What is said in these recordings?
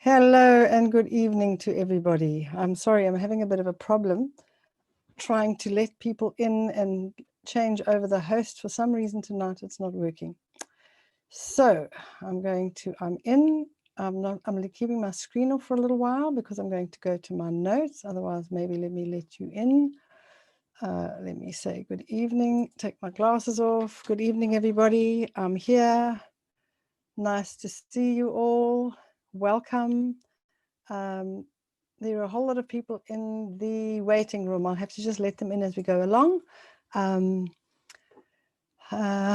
Hello and good evening to everybody. I'm sorry, I'm having a bit of a problem trying to let people in and change over the host. For some reason tonight it's not working. So I'm keeping my screen off for a little while because I'm going to go to my notes. Otherwise, maybe let me let you in. Let me say good evening, take my glasses off. Good evening, everybody. I'm here. Nice to see you all. Welcome. There are a whole lot of people in the waiting room. I'll have to just let them in as we go along. I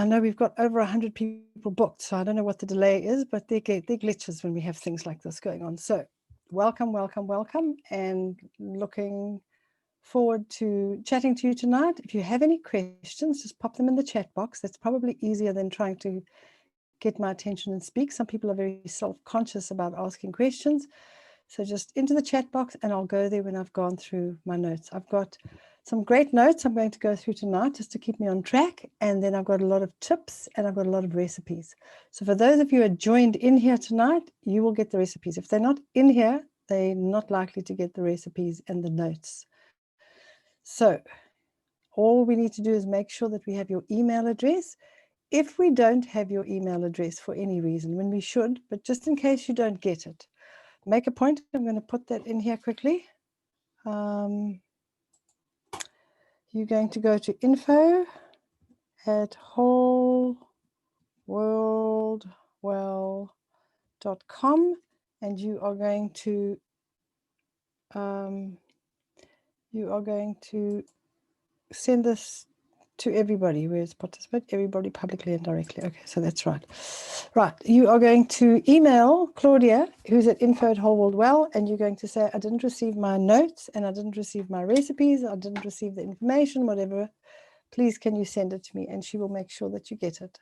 know we've got over 100 people booked, so I don't know what the delay is, but they're glitches when we have things like this going on. So welcome, welcome, welcome, and looking forward to chatting to you tonight. If you have any questions, just pop them in the chat box. That's probably easier than trying to get my attention and speak. Some people are very self-conscious about asking questions. So just into the chat box, and I'll go there when I've gone through my notes. I've got some great notes I'm going to go through tonight just to keep me on track. And then I've got a lot of tips and I've got a lot of recipes. So for those of you who are joined in here tonight, you will get the recipes. If they're not in here, they're not likely to get the recipes and the notes. So all we need to do is make sure that we have your email address. If we don't have your email address for any reason, when we should, but just in case you don't get it, make a point. I'm going to put that in here quickly. You're going to go to info@wholeworldwell.com, and you are going to send this to everybody. Where's participate? Everybody publicly and directly. Okay, so that's right. Right, you are going to email Claudia, who's at info@wholeworldwell, and you're going to say, I didn't receive my notes and I didn't receive my recipes. I didn't receive the information, whatever. Please, can you send it to me? And she will make sure that you get it.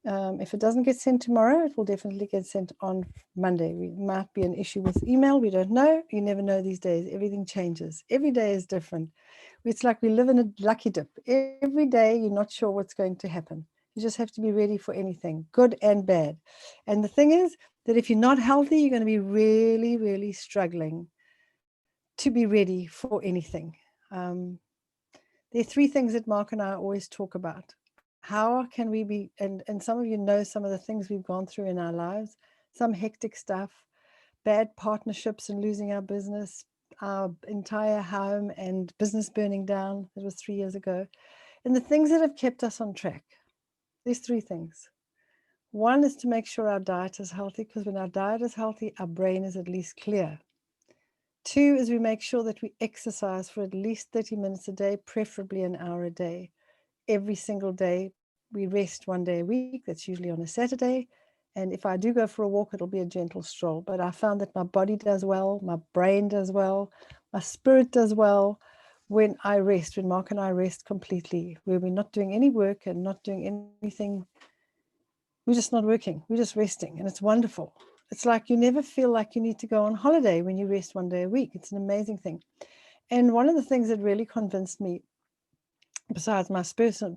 If it doesn't get sent tomorrow, it will definitely get sent on Monday. It might be an issue with email. We don't know. You never know these days. Everything changes. Every day is different. It's like we live in a lucky dip. Every day you're not sure what's going to happen. You just have to be ready for anything, good and bad. And the thing is that if you're not healthy, you're going to be really, really struggling to be ready for anything. There are three things that Mark and I always talk about. How can we be, and some of you know some of the things we've gone through in our lives, some hectic stuff, bad partnerships and losing our business, our entire home and business burning down. It was 3 years ago. And the things that have kept us on track, there's three things. One is to make sure our diet is healthy, because when our diet is healthy, our brain is at least clear. Two is we make sure that we exercise for at least 30 minutes a day, preferably an hour a day. Every single day. We rest 1 day a week. That's usually on a Saturday. And if I do go for a walk, it'll be a gentle stroll. But I found that my body does well, my brain does well, my spirit does well when I rest, when Mark and I rest completely, where we're not doing any work and not doing anything. We're just not working. We're just resting. And it's wonderful. It's like you never feel like you need to go on holiday when you rest 1 day a week. It's an amazing thing. And one of the things that really convinced me, besides my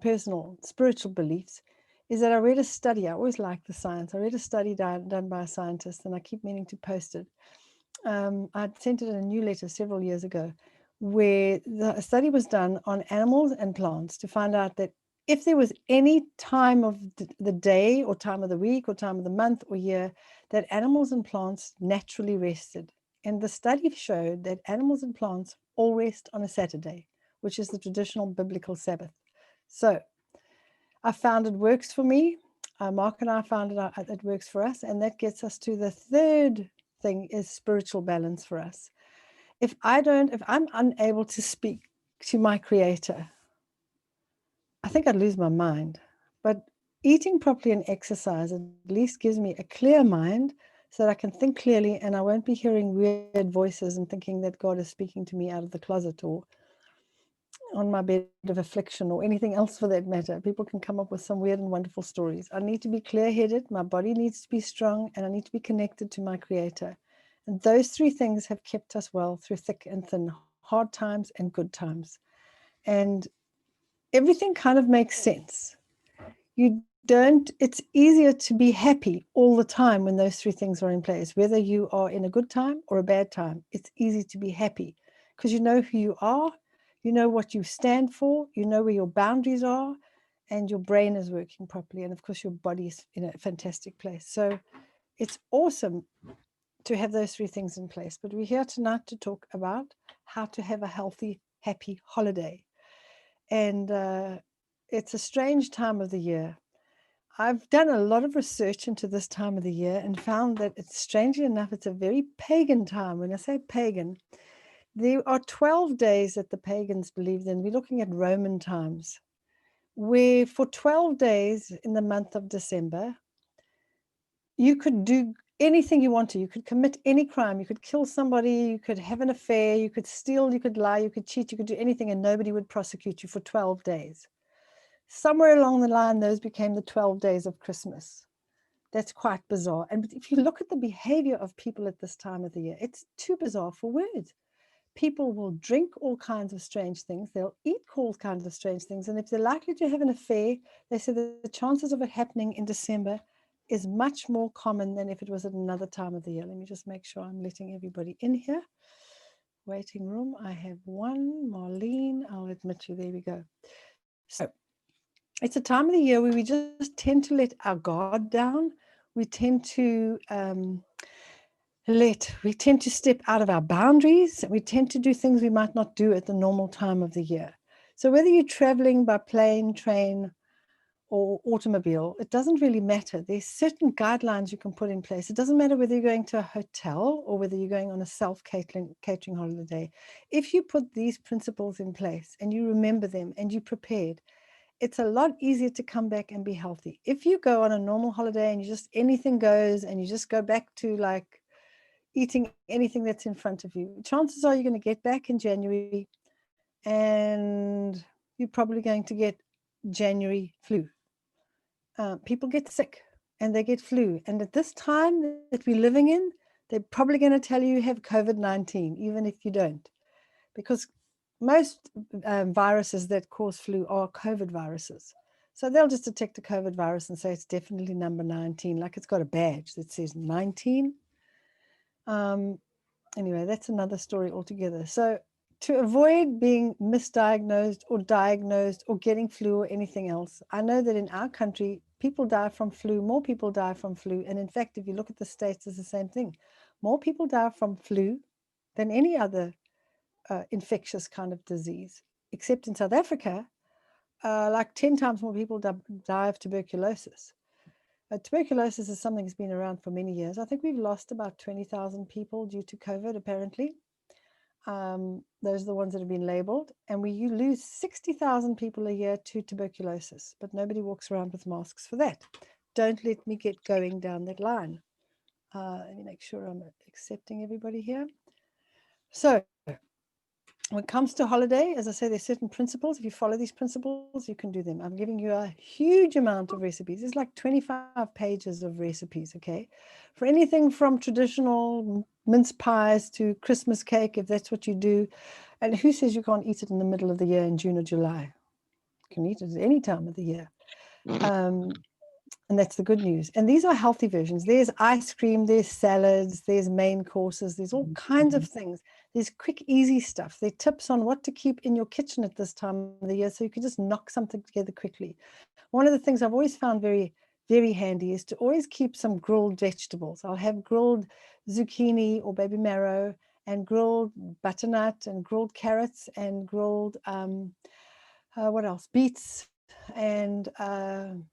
personal spiritual beliefs, is that I read a study. I always like the science. I read a study done by a scientist, and I keep meaning to post it. I'd sent it in a newsletter several years ago, where a study was done on animals and plants to find out that if there was any time of the day or time of the week or time of the month or year that animals and plants naturally rested. And the study showed that animals and plants all rest on a Saturday, which is the traditional biblical Sabbath. So I found it works for me. Mark and I found it works for us. And that gets us to the third thing, is spiritual balance for us. If I'm unable to speak to my creator, I think I'd lose my mind. But eating properly and exercise at least gives me a clear mind so that I can think clearly, and I won't be hearing weird voices and thinking that God is speaking to me out of the closet or on my bed of affliction or anything else for that matter. People can come up with some weird and wonderful stories. I need to be clear-headed, my body needs to be strong, and I need to be connected to my creator. And those three things have kept us well through thick and thin, hard times and good times. And everything kind of makes sense. You it's easier to be happy all the time when those three things are in place. Whether you are in a good time or a bad time, it's easy to be happy because you know who you are, you know what you stand for, you know where your boundaries are, and your brain is working properly. And of course, your body is in a fantastic place. So it's awesome to have those three things in place. But we're here tonight to talk about how to have a healthy, happy holiday. And it's a strange time of the year. I've done a lot of research into this time of the year and found that it's, strangely enough, it's a very pagan time. When I say pagan, there are 12 days that the pagans believed in. We're looking at Roman times, where for 12 days in the month of December, you could do anything you want to. You could commit any crime. You could kill somebody. You could have an affair. You could steal. You could lie. You could cheat. You could do anything, and nobody would prosecute you for 12 days. Somewhere along the line, those became the 12 days of Christmas. That's quite bizarre. And if you look at the behavior of people at this time of the year, it's too bizarre for words. People will drink all kinds of strange things. They'll eat all kinds of strange things. And if they're likely to have an affair, they say that the chances of it happening in December is much more common than if it was at another time of the year. Let me just make sure I'm letting everybody in here. Waiting room. I have one. Marlene, I'll admit you. There we go. So it's a time of the year where we just tend to let our guard down. We tend to step out of our boundaries. We tend to do things we might not do at the normal time of the year. So whether you're traveling by plane, train, or automobile, it doesn't really matter. There's certain guidelines you can put in place. It doesn't matter whether you're going to a hotel or whether you're going on a self-catering holiday. If you put these principles in place and you remember them and you're prepared, it's a lot easier to come back and be healthy. If you go on a normal holiday and you just anything goes and you just go back to like eating anything that's in front of you, chances are you're going to get back in January and you're probably going to get January flu. People get sick and they get flu. And at this time that we're living in, they're probably going to tell you have COVID-19, even if you don't. Because most viruses that cause flu are COVID viruses. So they'll just detect a COVID virus and say it's definitely number 19, like it's got a badge that says 19. Anyway, that's another story altogether. So to avoid being misdiagnosed or diagnosed or getting flu or anything else, I know that in our country, people die from flu, more people die from flu. And in fact, if you look at the States, it's the same thing. More people die from flu than any other infectious kind of disease, except in South Africa, like 10 times more people die of tuberculosis. Tuberculosis is something that's been around for many years. I think we've lost about 20,000 people due to COVID, apparently. Those are the ones that have been labeled. And you lose 60,000 people a year to tuberculosis, but nobody walks around with masks for that. Don't let me get going down that line. Let me make sure I'm accepting everybody here. So when it comes to holiday, as I say, there's certain principles. If you follow these principles, you can do them. I'm giving you a huge amount of recipes. There's like 25 pages of recipes, okay? For anything from traditional mince pies to Christmas cake, if that's what you do. And who says you can't eat it in the middle of the year in June or July? You can eat it at any time of the year. And that's the good news. And these are healthy versions. There's ice cream, there's salads, there's main courses, there's all kinds of things. There's quick, easy stuff. There are tips on what to keep in your kitchen at this time of the year so you can just knock something together quickly. One of the things I've always found very, very handy is to always keep some grilled vegetables. I'll have grilled zucchini or baby marrow and grilled butternut and grilled carrots and grilled, what else? Beets and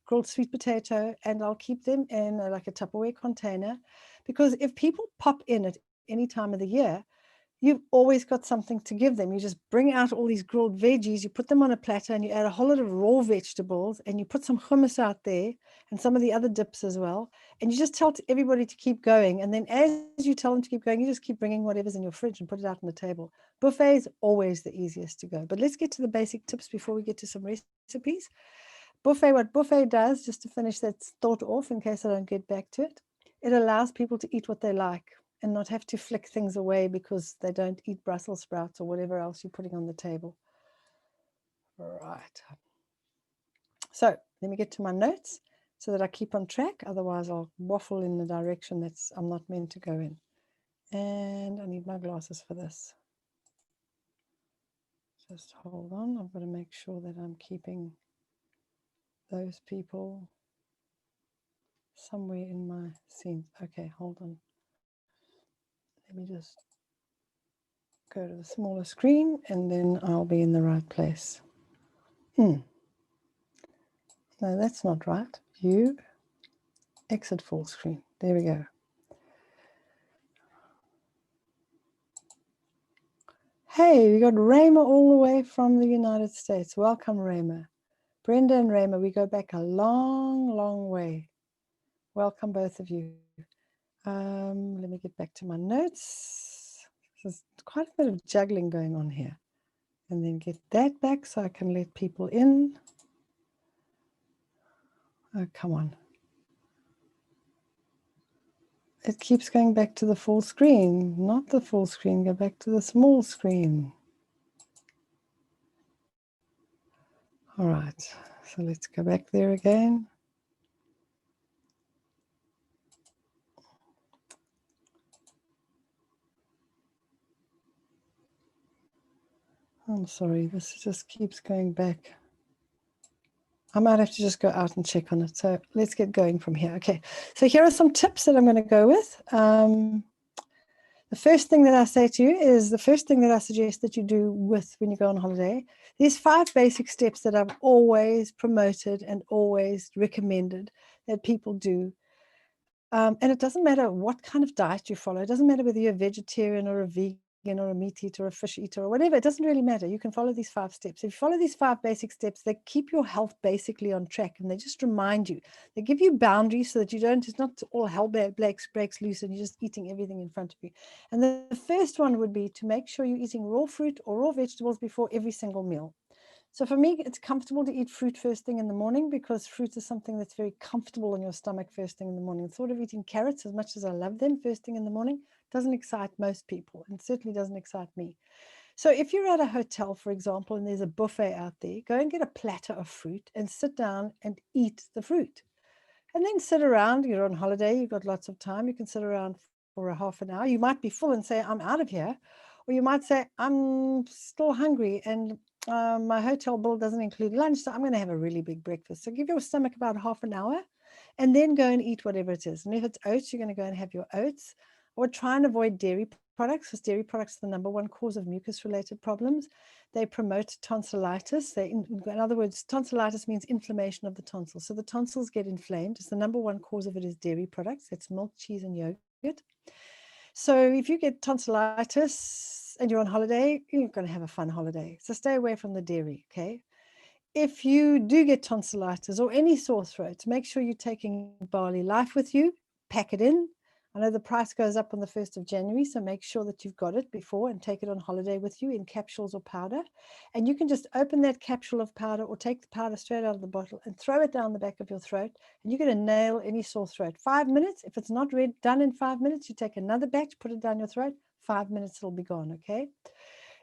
grilled sweet potato, and I'll keep them in like a Tupperware container, because if people pop in at any time of the year, you've always got something to give them. You just bring out all these grilled veggies, you put them on a platter, and you add a whole lot of raw vegetables, and you put some hummus out there and some of the other dips as well, and you just tell everybody to keep going. And then as you tell them to keep going, you just keep bringing whatever's in your fridge and put it out on the table. Buffet is always the easiest to go. But let's get to the basic tips before we get to some recipes. Buffet, what buffet does, just to finish that thought off in case I don't get back to it, it allows people to eat what they like and not have to flick things away because they don't eat Brussels sprouts or whatever else you're putting on the table. Right. So let me get to my notes. so that I keep on track. Otherwise, I'll waffle in the direction that's I'm not meant to go in. And I need my glasses for this. Just hold on. I've got to make sure that I'm keeping those people somewhere in my scene. Okay, hold on. Let me just go to the smaller screen and then I'll be in the right place. No, that's not right. View, exit full screen. There we go. Hey, we got Rayma all the way from the United States. Welcome, Rayma. Brenda and Rayma, we go back a long, long way. Welcome, both of you. Let me get back to my notes. There's quite a bit of juggling going on here. And then get that back so I can let people in. Oh, come on. It keeps going back to the full screen, not the full screen. Go back to the small screen. All right, so let's go back there again. I'm sorry, this just keeps going back. I might have to just go out and check on it. So let's get going from here. Okay, so here are some tips that I'm going to go with. The first thing that I say to you is the first thing that I suggest that you do with when you go on holiday. These 5 basic steps that I've always promoted and always recommended that people do. And it doesn't matter what kind of diet you follow. It doesn't matter whether you're a vegetarian or a vegan or a meat eater or a fish eater or whatever. It doesn't really matter. You can follow these 5 steps. If you follow these 5 basic steps, they keep your health basically on track, and they just remind you. They give you boundaries so that you don't, it's not all hell breaks loose and you're just eating everything in front of you. And the first one would be to make sure you're eating raw fruit or raw vegetables before every single meal. So for me, it's comfortable to eat fruit first thing in the morning because fruit is something that's very comfortable in your stomach first thing in the morning. The thought of eating carrots, as much as I love them first thing in the morning, doesn't excite most people, and certainly doesn't excite me. So if you're at a hotel, for example, and there's a buffet out there, go and get a platter of fruit and sit down and eat the fruit. And then sit around. You're on holiday, you've got lots of time. You can sit around for a half an hour. You might be full and say, I'm out of here. Or you might say, I'm still hungry and my hotel bill doesn't include lunch, so I'm going to have a really big breakfast. So give your stomach about half an hour and then go and eat whatever it is. And if it's oats, you're going to go and have your oats. Or try and avoid dairy products, because dairy products are the #1 cause of mucus-related problems. They promote tonsillitis. In other words, tonsillitis means inflammation of the tonsils. So the tonsils get inflamed. It's the #1 cause of it is dairy products. That's milk, cheese, and yogurt. So if you get tonsillitis and you're on holiday, you're going to have a fun holiday. So stay away from the dairy, okay? If you do get tonsillitis or any sore throat, make sure you're taking Barley Life with you. Pack it in. I know the price goes up on the 1st of January, so make sure that you've got it before and take it on holiday with you in capsules or powder. And you can just open that capsule of powder or take the powder straight out of the bottle and throw it down the back of your throat, and you're going to nail any sore throat. 5 minutes. If it's not done in 5 minutes, you take another batch, put it down your throat. 5 minutes, it'll be gone, okay?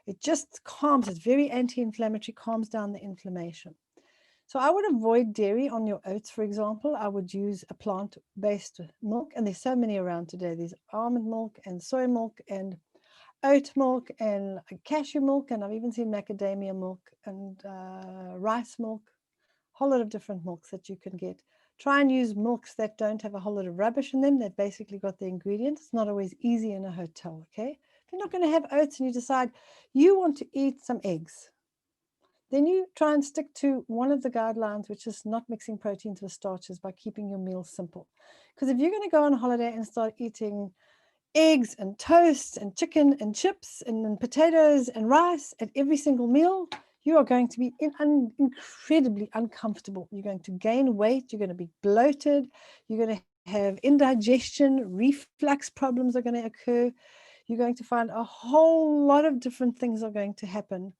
It just calms. It's very anti-inflammatory, calms down the inflammation. So I would avoid dairy on your oats, for example. I would use a plant-based milk, and there's so many around today. There's almond milk and soy milk and oat milk and cashew milk, and I've even seen macadamia milk and rice milk, a whole lot of different milks that you can get. Try and use milks that don't have a whole lot of rubbish in them. They've basically got the ingredients. It's not always easy in a hotel, okay? If you're not going to have oats and you decide you want to eat some eggs, then you try and stick to one of the guidelines, which is not mixing proteins with starches by keeping your meals simple. Because if you're going to go on holiday and start eating eggs and toast and chicken and chips and potatoes and rice at every single meal, you are going to be incredibly uncomfortable. You're going to gain weight. You're going to be bloated. You're going to have indigestion, reflux problems are going to occur. You're going to find a whole lot of different things are going to happen.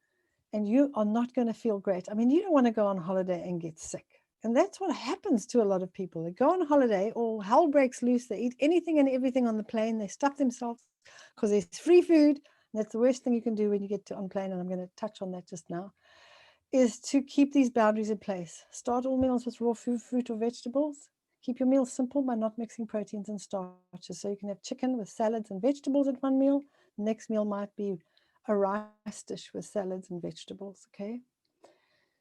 And you are not going to feel great. I mean, you don't want to go on holiday and get sick. And that's what happens to a lot of people. They go on holiday, all hell breaks loose. They eat anything and everything on the plane. They stuff themselves because there's free food. And that's the worst thing you can do when you get on plane. And I'm going to touch on that just now. is to keep these boundaries in place. Start all meals with raw fruit or vegetables. Keep your meals simple by not mixing proteins and starches. So you can have chicken with salads and vegetables at one meal. The next meal might be a rice dish with salads and vegetables, okay?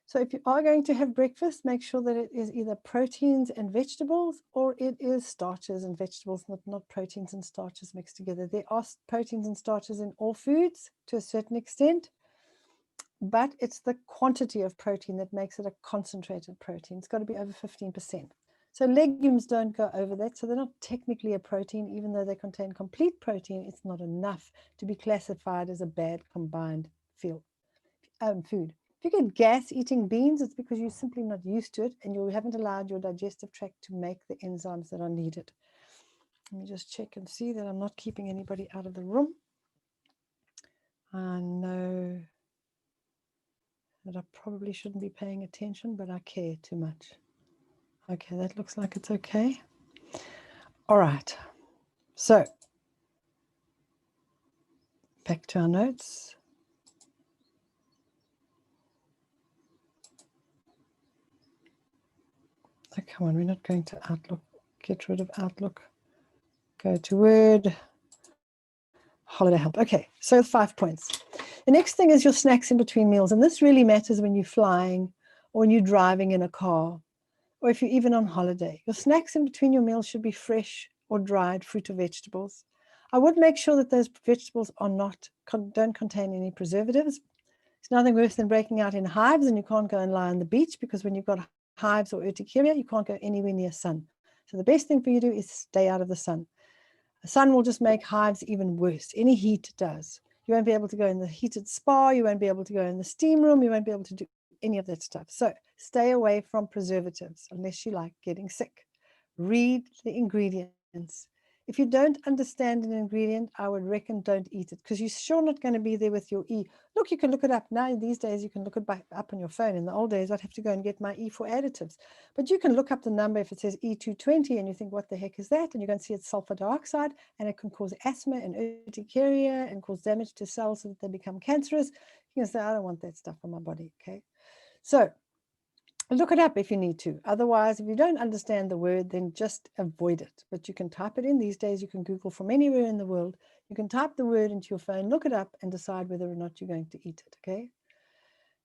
So if you are going to have breakfast, make sure that it is either proteins and vegetables or it is starches and vegetables, not proteins and starches mixed together. There are proteins and starches in all foods to a certain extent, but it's the quantity of protein that makes it a concentrated protein. It's got to be over 15%. So legumes don't go over that, so they're not technically a protein, even though they contain complete protein. It's not enough to be classified as a bad combined food. If you get gas eating beans, it's because you're simply not used to it and you haven't allowed your digestive tract to make the enzymes that are needed. Let me just check and see that I'm not keeping anybody out of the room. I know that I probably shouldn't be paying attention, but I care too much. Okay, that looks like it's okay. All right, so back to our notes. Oh, come on, we're not going to Outlook. Get rid of Outlook. Go to Word. Holiday help. Okay, so 5 points. The next thing is your snacks in between meals. And this really matters when you're flying or when you're driving in a car or if you're even on holiday. Your snacks in between your meals should be fresh or dried fruit or vegetables. I would make sure that those vegetables are don't contain any preservatives. It's nothing worse than breaking out in hives and you can't go and lie on the beach because when you've got hives or urticaria, you can't go anywhere near sun. So the best thing for you to do is stay out of the sun. The sun will just make hives even worse. Any heat does. You won't be able to go in the heated spa. You won't be able to go in the steam room. You won't be able to do any of that stuff. So stay away from preservatives unless you like getting sick. Read the ingredients. If you don't understand an ingredient, I would reckon don't eat it because you're sure not going to be there with your E. Look, you can look it up. Now, these days, you can look it up on your phone. In the old days, I'd have to go and get my E for additives. But you can look up the number if it says E220 and you think, what the heck is that? And you're going to see it's sulfur dioxide and it can cause asthma and urticaria and cause damage to cells so that they become cancerous. You can say, I don't want that stuff on my body, okay? So look it up if you need to. Otherwise, if you don't understand the word, then just avoid it. But you can type it in. These days, you can Google from anywhere in the world. You can type the word into your phone, look it up, and decide whether or not you're going to eat it, okay?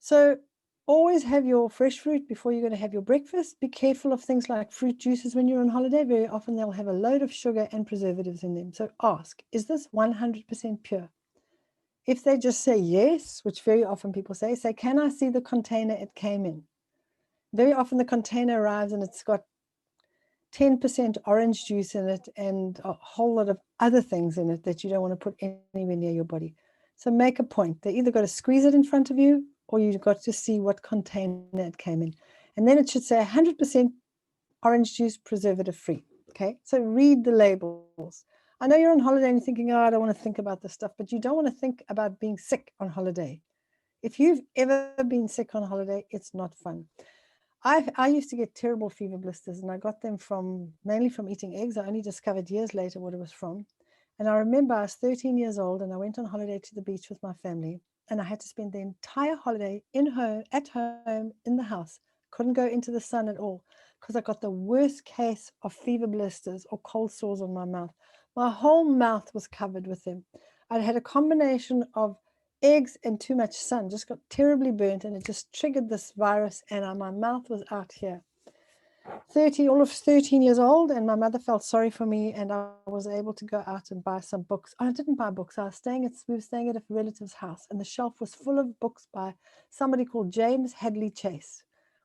So always have your fresh fruit before you're going to have your breakfast. Be careful of things like fruit juices when you're on holiday. Very often, they'll have a load of sugar and preservatives in them. So ask, is this 100% pure? If they just say yes, which very often people say, can I see the container it came in? Very often the container arrives and it's got 10% orange juice in it and a whole lot of other things in it that you don't want to put anywhere near your body. So make a point. They either got to squeeze it in front of you or you've got to see what container it came in. And then it should say 100% orange juice preservative free. Okay, so read the labels. I know you're on holiday and you're thinking, oh, I don't want to think about this stuff, but you don't want to think about being sick on holiday. If you've ever been sick on holiday, it's not fun. I used to get terrible fever blisters and I got them mainly from eating eggs. I only discovered years later what it was from. And I remember I was 13 years old and I went on holiday to the beach with my family and I had to spend the entire holiday at home in the house. Couldn't go into the sun at all because I got the worst case of fever blisters or cold sores on my mouth. My whole mouth was covered with them. I'd had a combination of eggs and too much sun, just got terribly burnt and it just triggered this virus and my mouth was out here. All of 13 years old, and my mother felt sorry for me and I was able to go out and buy some books. I didn't buy books. We were staying at a relative's house and the shelf was full of books by somebody called James Hadley Chase,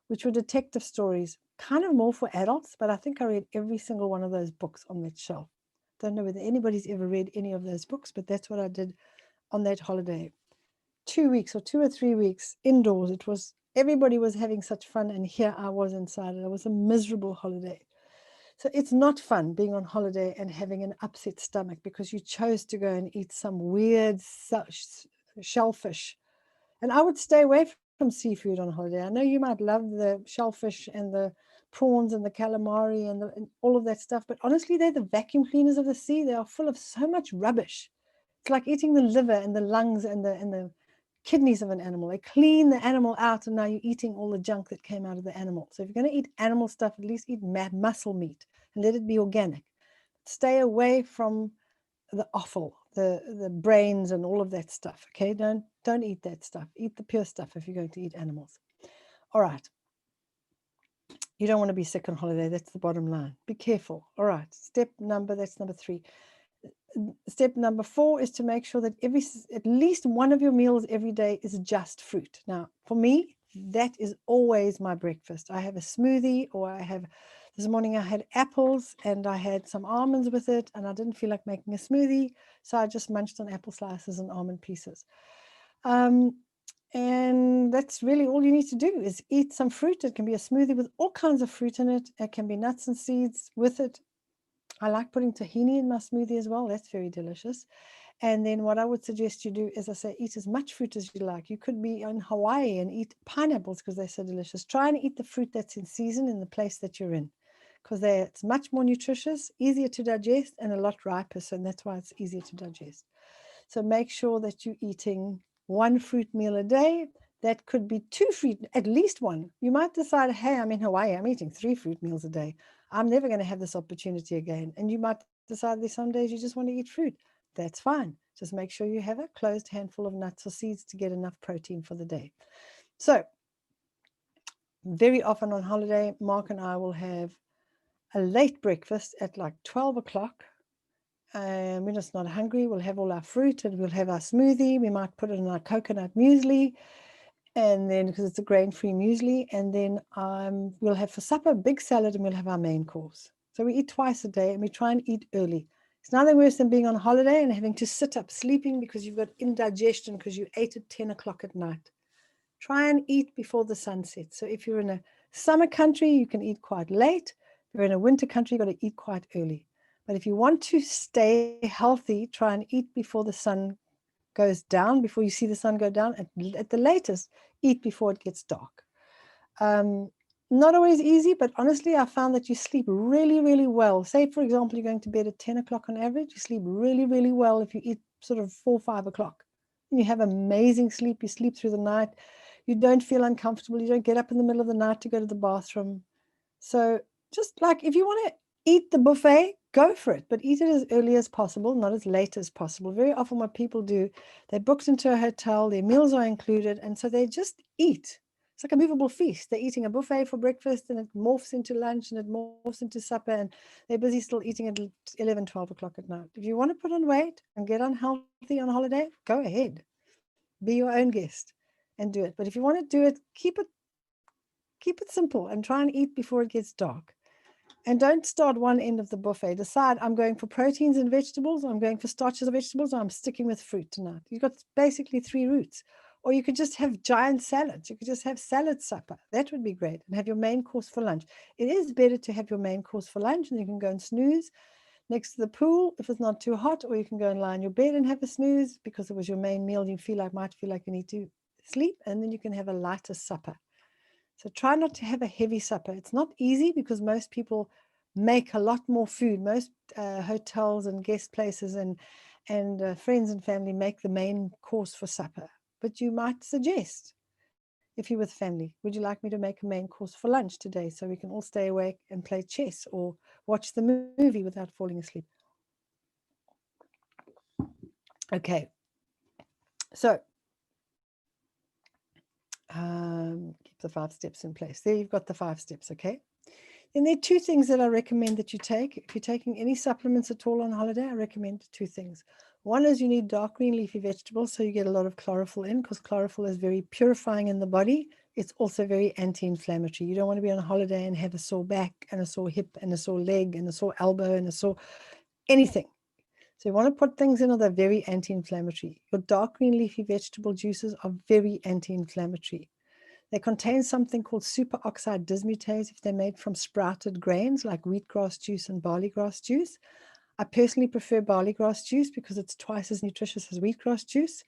which were detective stories, kind of more for adults, but I think I read every single one of those books on that shelf. Don't know whether anybody's ever read any of those books, but that's what I did on that holiday. 2 weeks or 2 or 3 weeks indoors. Everybody was having such fun and here I was inside it. It was a miserable holiday. So it's not fun being on holiday and having an upset stomach because you chose to go and eat some weird shellfish. And I would stay away from seafood on holiday. I know you might love the shellfish and the prawns and the calamari and all of that stuff, but honestly, they're the vacuum cleaners of the sea. They are full of so much rubbish. It's like eating the liver and the lungs and the kidneys of an animal. They clean the animal out, and now you're eating all the junk that came out of the animal. So if you're going to eat animal stuff, at least eat muscle meat and let it be organic. Stay away from the offal, the brains and all of that stuff. Okay, don't eat that stuff. Eat the pure stuff if you're going to eat animals. All right. You don't want to be sick on holiday. That's the bottom line. Be careful. All right. That's number 3. Step number 4 is to make sure that at least one of your meals every day is just fruit. Now, for me, that is always my breakfast. I have a smoothie, or this morning I had apples and I had some almonds with it, and I didn't feel like making a smoothie, so I just munched on apple slices and almond pieces. And that's really all you need to do is eat some fruit. It can be a smoothie with all kinds of fruit in it. It can be nuts and seeds with it. I like putting tahini in my smoothie as well. That's very delicious. And then what I would suggest you do is, I say, eat as much fruit as you like. You could be in Hawaii and eat pineapples because they're so delicious. Try and eat the fruit that's in season in the place that you're in, because it's much more nutritious, easier to digest, and a lot riper. So that's why it's easier to digest. So make sure that you're eating 1 fruit meal a day. That could be 2 fruit, at least 1. You might decide, hey, I'm in Hawaii, I'm eating 3 fruit meals a day. I'm never going to have this opportunity again. And you might decide there's some days you just want to eat fruit. That's fine. Just make sure you have a closed handful of nuts or seeds to get enough protein for the day. So very often on holiday, Mark and I will have a late breakfast at like 12 o'clock. And we're just not hungry. We'll have all our fruit and we'll have our smoothie. We might put it in our coconut muesli, and then because it's a grain-free muesli, and then we'll have for supper a big salad, and we'll have our main course. So we eat twice a day, and we try and eat early. It's nothing worse than being on holiday and having to sit up sleeping because you've got indigestion because you ate at 10 o'clock at night. Try and eat before the sun sets. So if you're in a summer country, you can eat quite late. If you're in a winter country, you've got to eat quite early. But if you want to stay healthy, try and eat before the sun goes down, before you see the sun go down. At the latest, eat before it gets dark. Not always easy, but honestly, I found that you sleep really, really well. Say, for example, you're going to bed at 10 o'clock on average. You sleep really, really well if you eat sort of 4 or 5 o'clock. And you have amazing sleep. You sleep through the night. You don't feel uncomfortable. You don't get up in the middle of the night to go to the bathroom. So just like if you want to eat the buffet, go for it, but eat it as early as possible, not as late as possible. Very often what people do, they're booked into a hotel, their meals are included, and so they just eat. It's like a movable feast. They're eating a buffet for breakfast, and it morphs into lunch, and it morphs into supper, and they're busy still eating at 11, 12 o'clock at night. If you want to put on weight and get unhealthy on holiday, go ahead. Be your own guest and do it. But if you want to do it, keep it simple and try and eat before it gets dark. And don't start one end of the buffet. Decide, I'm going for proteins and vegetables, I'm going for starches and vegetables, or I'm sticking with fruit tonight. You've got basically 3 routes. Or you could just have giant salads. You could just have salad supper. That would be great. And have your main course for lunch. It is better to have your main course for lunch, and you can go and snooze next to the pool if it's not too hot, or you can go and lie in your bed and have a snooze because it was your main meal. You might feel like you need to sleep, and then you can have a lighter supper. So try not to have a heavy supper. It's not easy because most people make a lot more food. Most hotels and guest places and friends and family make the main course for supper. But you might suggest, if you're with family, would you like me to make a main course for lunch today so we can all stay awake and play chess or watch the movie without falling asleep? Okay. So keep the 5 steps in place. There you've got the 5 steps, okay? And there are 2 things that I recommend that you take. If you're taking any supplements at all on holiday, I recommend 2 things. One is you need dark green leafy vegetables, so you get a lot of chlorophyll in, because chlorophyll is very purifying in the body. It's also very anti-inflammatory. You don't want to be on a holiday and have a sore back and a sore hip and a sore leg and a sore elbow and a sore anything. So you want to put things in that are very anti-inflammatory. Your dark green leafy vegetable juices are very anti-inflammatory. They contain something called superoxide dismutase if they're made from sprouted grains like wheatgrass juice and barley grass juice. I personally prefer barley grass juice because it's twice as nutritious as wheatgrass juice.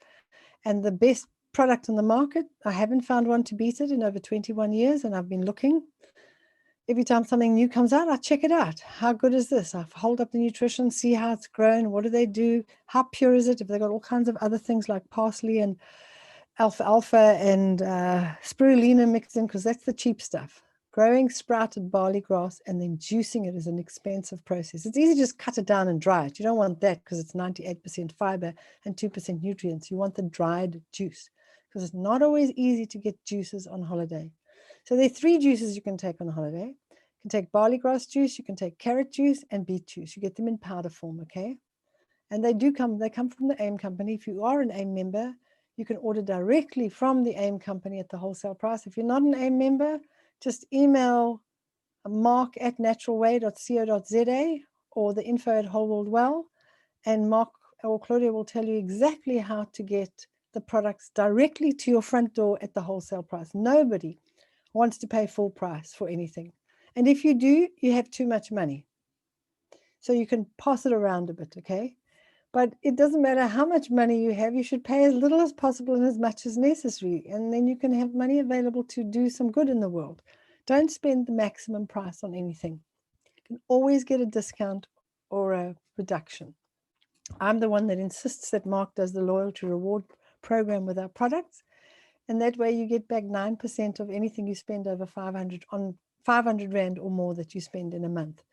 And the best product on the market, I haven't found one to beat it in over 21 years, and I've been looking. Every time something new comes out, I check it out. How good is this? I hold up the nutrition, see how it's grown. What do they do? How pure is it? If they've got all kinds of other things like parsley and alfalfa and spirulina mixed in, because that's the cheap stuff. Growing sprouted barley grass and then juicing it is an expensive process. It's easy to just cut it down and dry it. You don't want that because it's 98% fiber and 2% nutrients. You want the dried juice because it's not always easy to get juices on holiday. So there are 3 juices you can take on holiday. You can take barley grass juice, you can take carrot juice and beet juice. You get them in powder form, okay? And they come from the AIM company. If you are an AIM member, you can order directly from the AIM company at the wholesale price. If you're not an AIM member, just email mark@naturalway.co.za or the info@wholeworldwell, and Mark or Claudia will tell you exactly how to get the products directly to your front door at the wholesale price. Nobody wants to pay full price for anything. And if you do, you have too much money. So you can pass it around a bit, okay? But it doesn't matter how much money you have, you should pay as little as possible and as much as necessary. And then you can have money available to do some good in the world. Don't spend the maximum price on anything. You can always get a discount or a reduction. I'm the one that insists that Mark does the loyalty reward program with our products. And that way you get back 9% of anything you spend over 500 Rand or more that you spend in a month.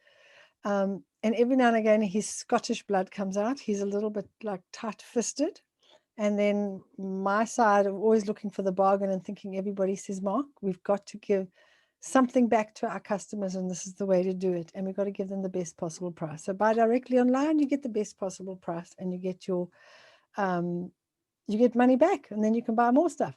And every now and again, his Scottish blood comes out. He's a little bit like tight-fisted. And then my side of always looking for the bargain and thinking everybody says, Mark, we've got to give something back to our customers, and this is the way to do it. And we've got to give them the best possible price. So buy directly online, you get the best possible price, and you get your you get money back, and then you can buy more stuff.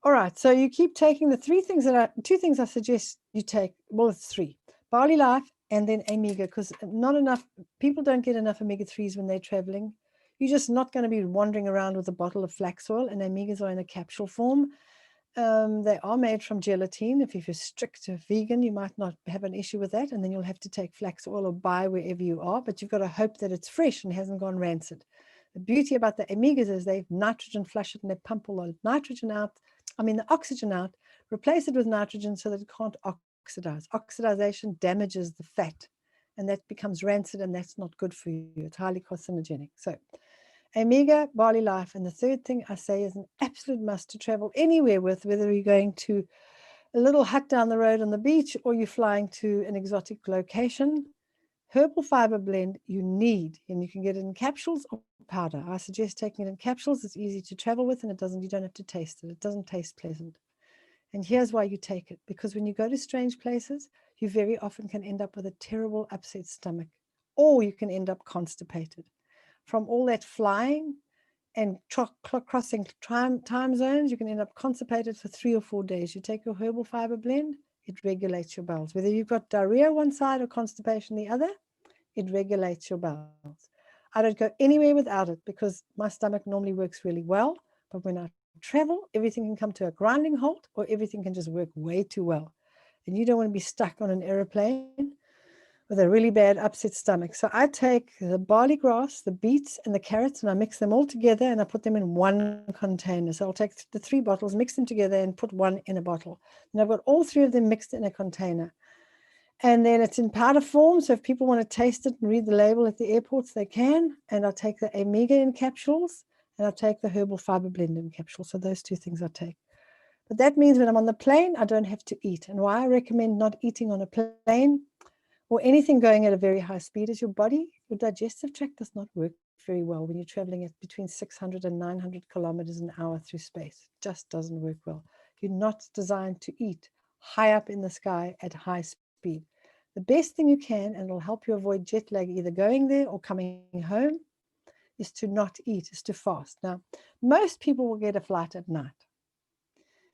All right, so you keep taking the 2 things I suggest you take. Well, it's 3: Barley Life and then Omega, because not enough people don't get enough omega-3s when they're traveling. You're just not going to be wandering around with a bottle of flax oil, and omegas are in a capsule form. They are made from gelatin. If you're strict vegan, you might not have an issue with that, and then you'll have to take flax oil or buy wherever you are, but you've got to hope that it's fresh and hasn't gone rancid. The beauty about the omegas is they nitrogen flush it and they pump all the nitrogen out, the oxygen out, replace it with nitrogen so that it can't oxidize. Oxidization damages the fat and that becomes rancid, and that's not good for you. It's highly carcinogenic. So Omega, Barley Life. And the third thing I say is an absolute must to travel anywhere with, whether you're going to a little hut down the road on the beach or you're flying to an exotic location. Herbal fiber blend you need, and you can get it in capsules or powder. I suggest taking it in capsules. It's easy to travel with, and you don't have to taste it. It doesn't taste pleasant. And here's why you take it, because when you go to strange places, you very often can end up with a terrible upset stomach, or you can end up constipated. From all that flying and crossing time zones, you can end up constipated for 3 or 4 days. You take your herbal fiber blend, it regulates your bowels. Whether you've got diarrhea one side or constipation the other, it regulates your bowels. I don't go anywhere without it because my stomach normally works really well, but when I travel, everything can come to a grinding halt or everything can just work way too well. And you don't want to be stuck on an airplane with a really bad upset stomach. So I take the barley grass, the beets, and the carrots, and I mix them all together and I put them in one container. So I'll take the 3 bottles, mix them together, and put one in a bottle. And I've got all 3 of them mixed in a container. And then it's in powder form. So if people want to taste it and read the label at the airports, they can. And I'll take the Omega in capsules, and I'll take the herbal fiber blend in capsules. So those 2 things I take. But that means when I'm on the plane, I don't have to eat. And why I recommend not eating on a plane or anything going at a very high speed is your digestive tract does not work very well when you're traveling at between 600 and 900 kilometers an hour through space. It just doesn't work well. You're not designed to eat high up in the sky at high speed. The best thing you can, and it'll help you avoid jet lag either going there or coming home, is to not eat, is to fast. Now, most people will get a flight at night.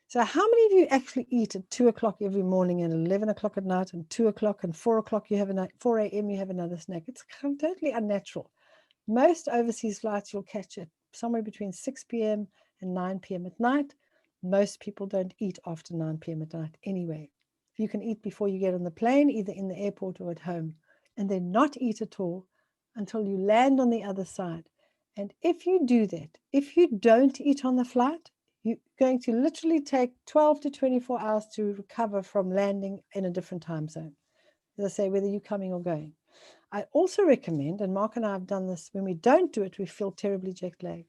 So how many of you actually eat at 2 o'clock every morning and 11 o'clock at night and 2 o'clock and 4 o'clock you have 4 a.m. you have another snack? It's totally unnatural. Most overseas flights you'll catch it somewhere between 6 p.m. and 9 p.m. at night. Most people don't eat after 9 p.m. at night anyway. You can eat before you get on the plane, either in the airport or at home, and then not eat at all until you land on the other side. And if you do that, if you don't eat on the flight, you're going to literally take 12 to 24 hours to recover from landing in a different time zone. As I say, whether you're coming or going. I also recommend, and Mark and I have done this, when we don't do it, we feel terribly jet lagged.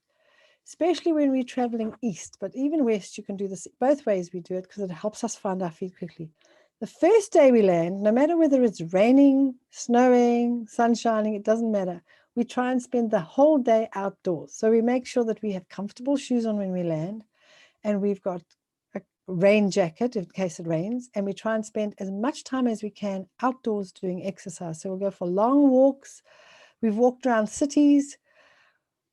especially when we're traveling east, but even west, you can do this both ways. We do it because it helps us find our feet quickly. The first day we land, no matter whether it's raining, snowing, sun shining, it doesn't matter. We try and spend the whole day outdoors. So we make sure that we have comfortable shoes on when we land, and we've got a rain jacket in case it rains, and we try and spend as much time as we can outdoors doing exercise. So we'll go for long walks. We've walked around cities.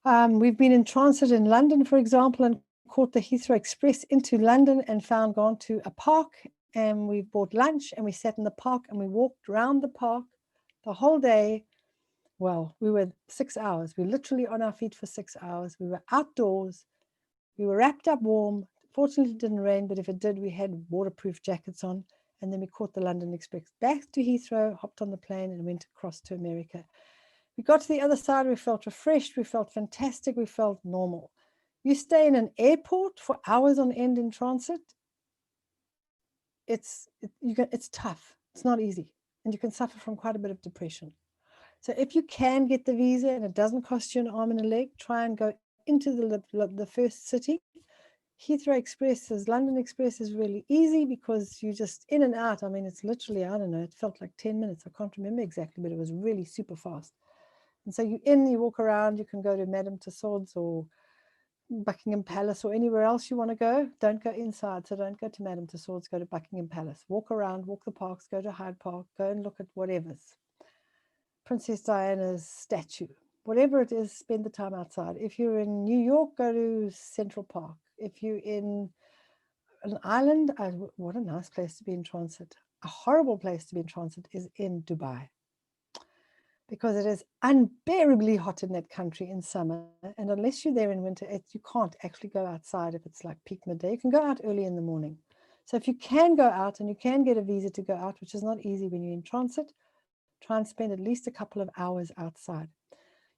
We've been in transit in London, for example, and caught the Heathrow Express into London and gone to a park, and we bought lunch and we sat in the park and we walked around the park the whole day. Well, we were 6 hours. We were literally on our feet for 6 hours. We were outdoors. We were wrapped up warm. Fortunately, it didn't rain, but if it did, we had waterproof jackets on. And then we caught the London Express back to Heathrow, hopped on the plane and went across to America. We got to the other side, we felt refreshed, we felt fantastic, we felt normal. You stay in an airport for hours on end in transit, it's tough, it's not easy, and you can suffer from quite a bit of depression. So if you can get the visa and it doesn't cost you an arm and a leg, try and go into the first city. Heathrow Express, London Express is really easy because you just in and out. I mean, it's literally, I don't know, it felt like 10 minutes. I can't remember exactly, but it was really super fast. And so you walk around, you can go to Madame Tussauds or Buckingham Palace or anywhere else you want to go. Don't go inside, so don't go to Madame Tussauds, go to Buckingham Palace. Walk around, walk the parks, go to Hyde Park, go and look at whatever's. Princess Diana's statue, whatever it is, spend the time outside. If you're in New York, go to Central Park. If you're in an island, what a nice place to be in transit. A horrible place to be in transit is in Dubai, because it is unbearably hot in that country in summer. And unless you're there in winter, you can't actually go outside if it's like peak midday. You can go out early in the morning. So if you can go out and you can get a visa to go out, which is not easy when you're in transit, try and spend at least a couple of hours outside.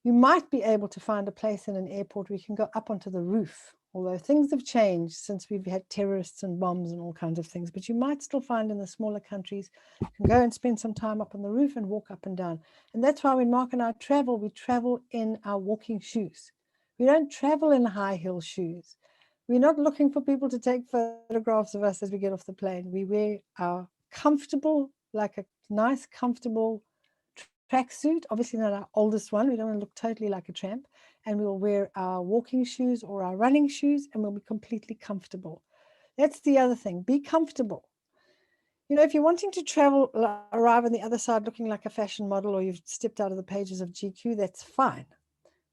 You might be able to find a place in an airport where you can go up onto the roof, although things have changed since we've had terrorists and bombs and all kinds of things. But you might still find in the smaller countries, you can go and spend some time up on the roof and walk up and down. And that's why when Mark and I travel, we travel in our walking shoes. We don't travel in high heel shoes. We're not looking for people to take photographs of us as we get off the plane. We wear our comfortable, like a nice, comfortable tracksuit, obviously not our oldest one. We don't want to look totally like a tramp. And we'll wear our walking shoes or our running shoes and we'll be completely comfortable. That's the other thing. Be comfortable. You know, if you're wanting to travel, arrive on the other side looking like a fashion model or you've stepped out of the pages of GQ, that's fine.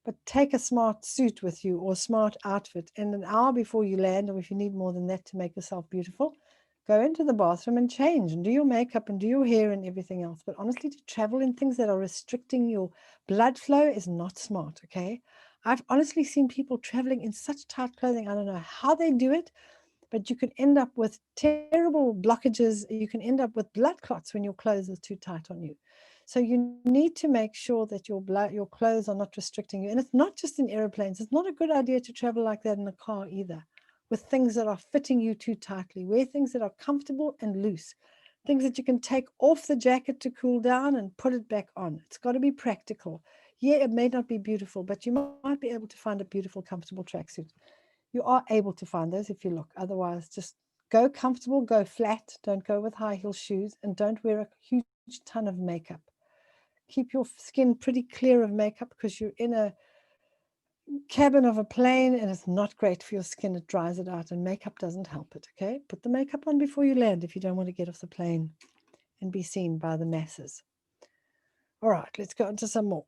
But take a smart suit with you or a smart outfit. And an hour before you land, or if you need more than that to make yourself beautiful, go into the bathroom and change and do your makeup and do your hair and everything else. But honestly, to travel in things that are restricting your blood flow is not smart, okay? I've honestly seen people traveling in such tight clothing. I don't know how they do it, but you can end up with terrible blockages. You can end up with blood clots when your clothes are too tight on you. So you need to make sure that your clothes are not restricting you. And it's not just in airplanes. It's not a good idea to travel like that in a car either, with things that are fitting you too tightly. Wear things that are comfortable and loose, things that you can take off the jacket to cool down and put it back on. It's got to be practical. Yeah, it may not be beautiful, but you might be able to find a beautiful, comfortable tracksuit. You are able to find those if you look. Otherwise, just go comfortable, go flat. Don't go with high heel shoes, and don't wear a huge ton of makeup. Keep your skin pretty clear of makeup because you're in a cabin of a plane and it's not great for your skin. It dries it out and makeup doesn't help it, okay? Put the makeup on before you land if you don't want to get off the plane and be seen by the masses. All right, let's go into some more.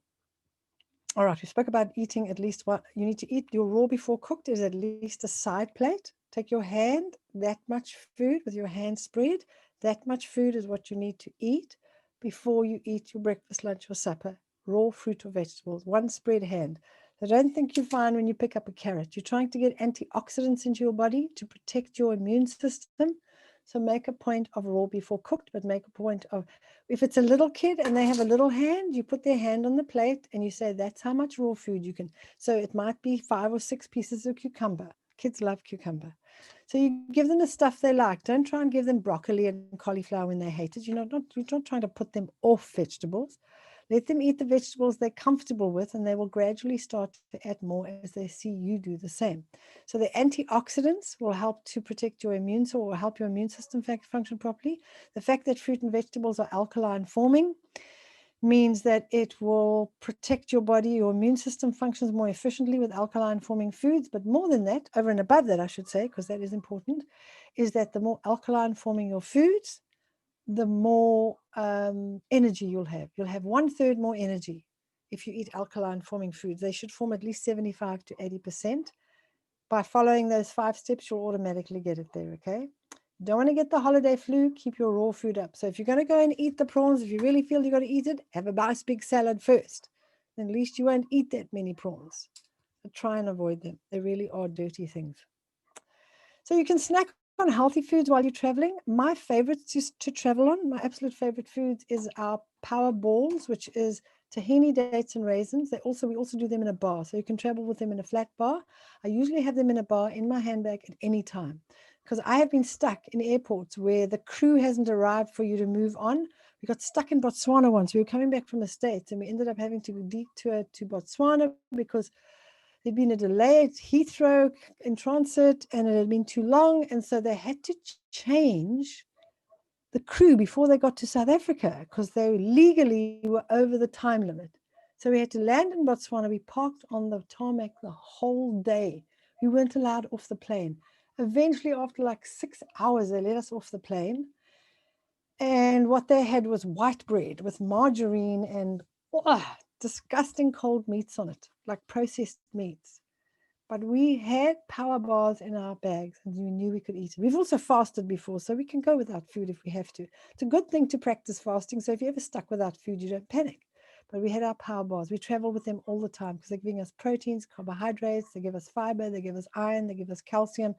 All right, we spoke about eating at least what you need to eat. Your raw before cooked is at least a side plate. Take your hand, that much food with your hand spread. That much food is what you need to eat before you eat your breakfast, lunch, or supper. Raw fruit or vegetables, one spread hand. So don't think you're fine when you pick up a carrot. You're trying to get antioxidants into your body to protect your immune system. So make a point of raw before cooked, but make a point of, if it's a little kid and they have a little hand, you put their hand on the plate and you say, that's how much raw food you can. So it might be 5 or 6 pieces of cucumber. Kids love cucumber. So you give them the stuff they like. Don't try and give them broccoli and cauliflower when they hate it. You're not trying to put them off vegetables. Let them eat the vegetables they're comfortable with, and they will gradually start to add more as they see you do the same. So the antioxidants will help to protect your immune, or will help your immune system function properly. The fact that fruit and vegetables are alkaline forming means that it will protect your body. Your immune system functions more efficiently with alkaline forming foods. But more than that, over and above that, I should say, because that is important, is that the more alkaline forming your foods, the more energy you'll have. You'll have 1/3 more energy if you eat alkaline forming foods. They should form at least 75 to 80%. By following those 5 steps, you'll automatically get it there, okay? Don't want to get the holiday flu, keep your raw food up. So if you're going to go and eat the prawns, if you really feel you've got to eat it, have a nice big salad first. Then at least you won't eat that many prawns. But try and avoid them. They really are dirty things. So you can snack on healthy foods while you're traveling. My favorite to travel on, my absolute favorite foods is our power balls, which is tahini, dates, and raisins. We also do them in a bar. So you can travel with them in a flat bar. I usually have them in a bar in my handbag at any time, because I have been stuck in airports where the crew hasn't arrived for you to move on. We got stuck in Botswana once. We were coming back from the States, and we ended up having to detour to Botswana because there'd been a delay at Heathrow in transit, and it had been too long. And so they had to change the crew before they got to South Africa, because they legally were over the time limit. So we had to land in Botswana. We parked on the tarmac the whole day. We weren't allowed off the plane. Eventually, after like 6 hours, they let us off the plane. And what they had was white bread with margarine and disgusting cold meats on it, like processed meats. But we had power bars in our bags, and we knew we could eat it. We've also fasted before, so we can go without food if we have to. It's a good thing to practice fasting, so if you're ever stuck without food, you don't panic. But we had our power bars. We travel with them all the time because they're giving us proteins, carbohydrates, they give us fiber, they give us iron, they give us calcium.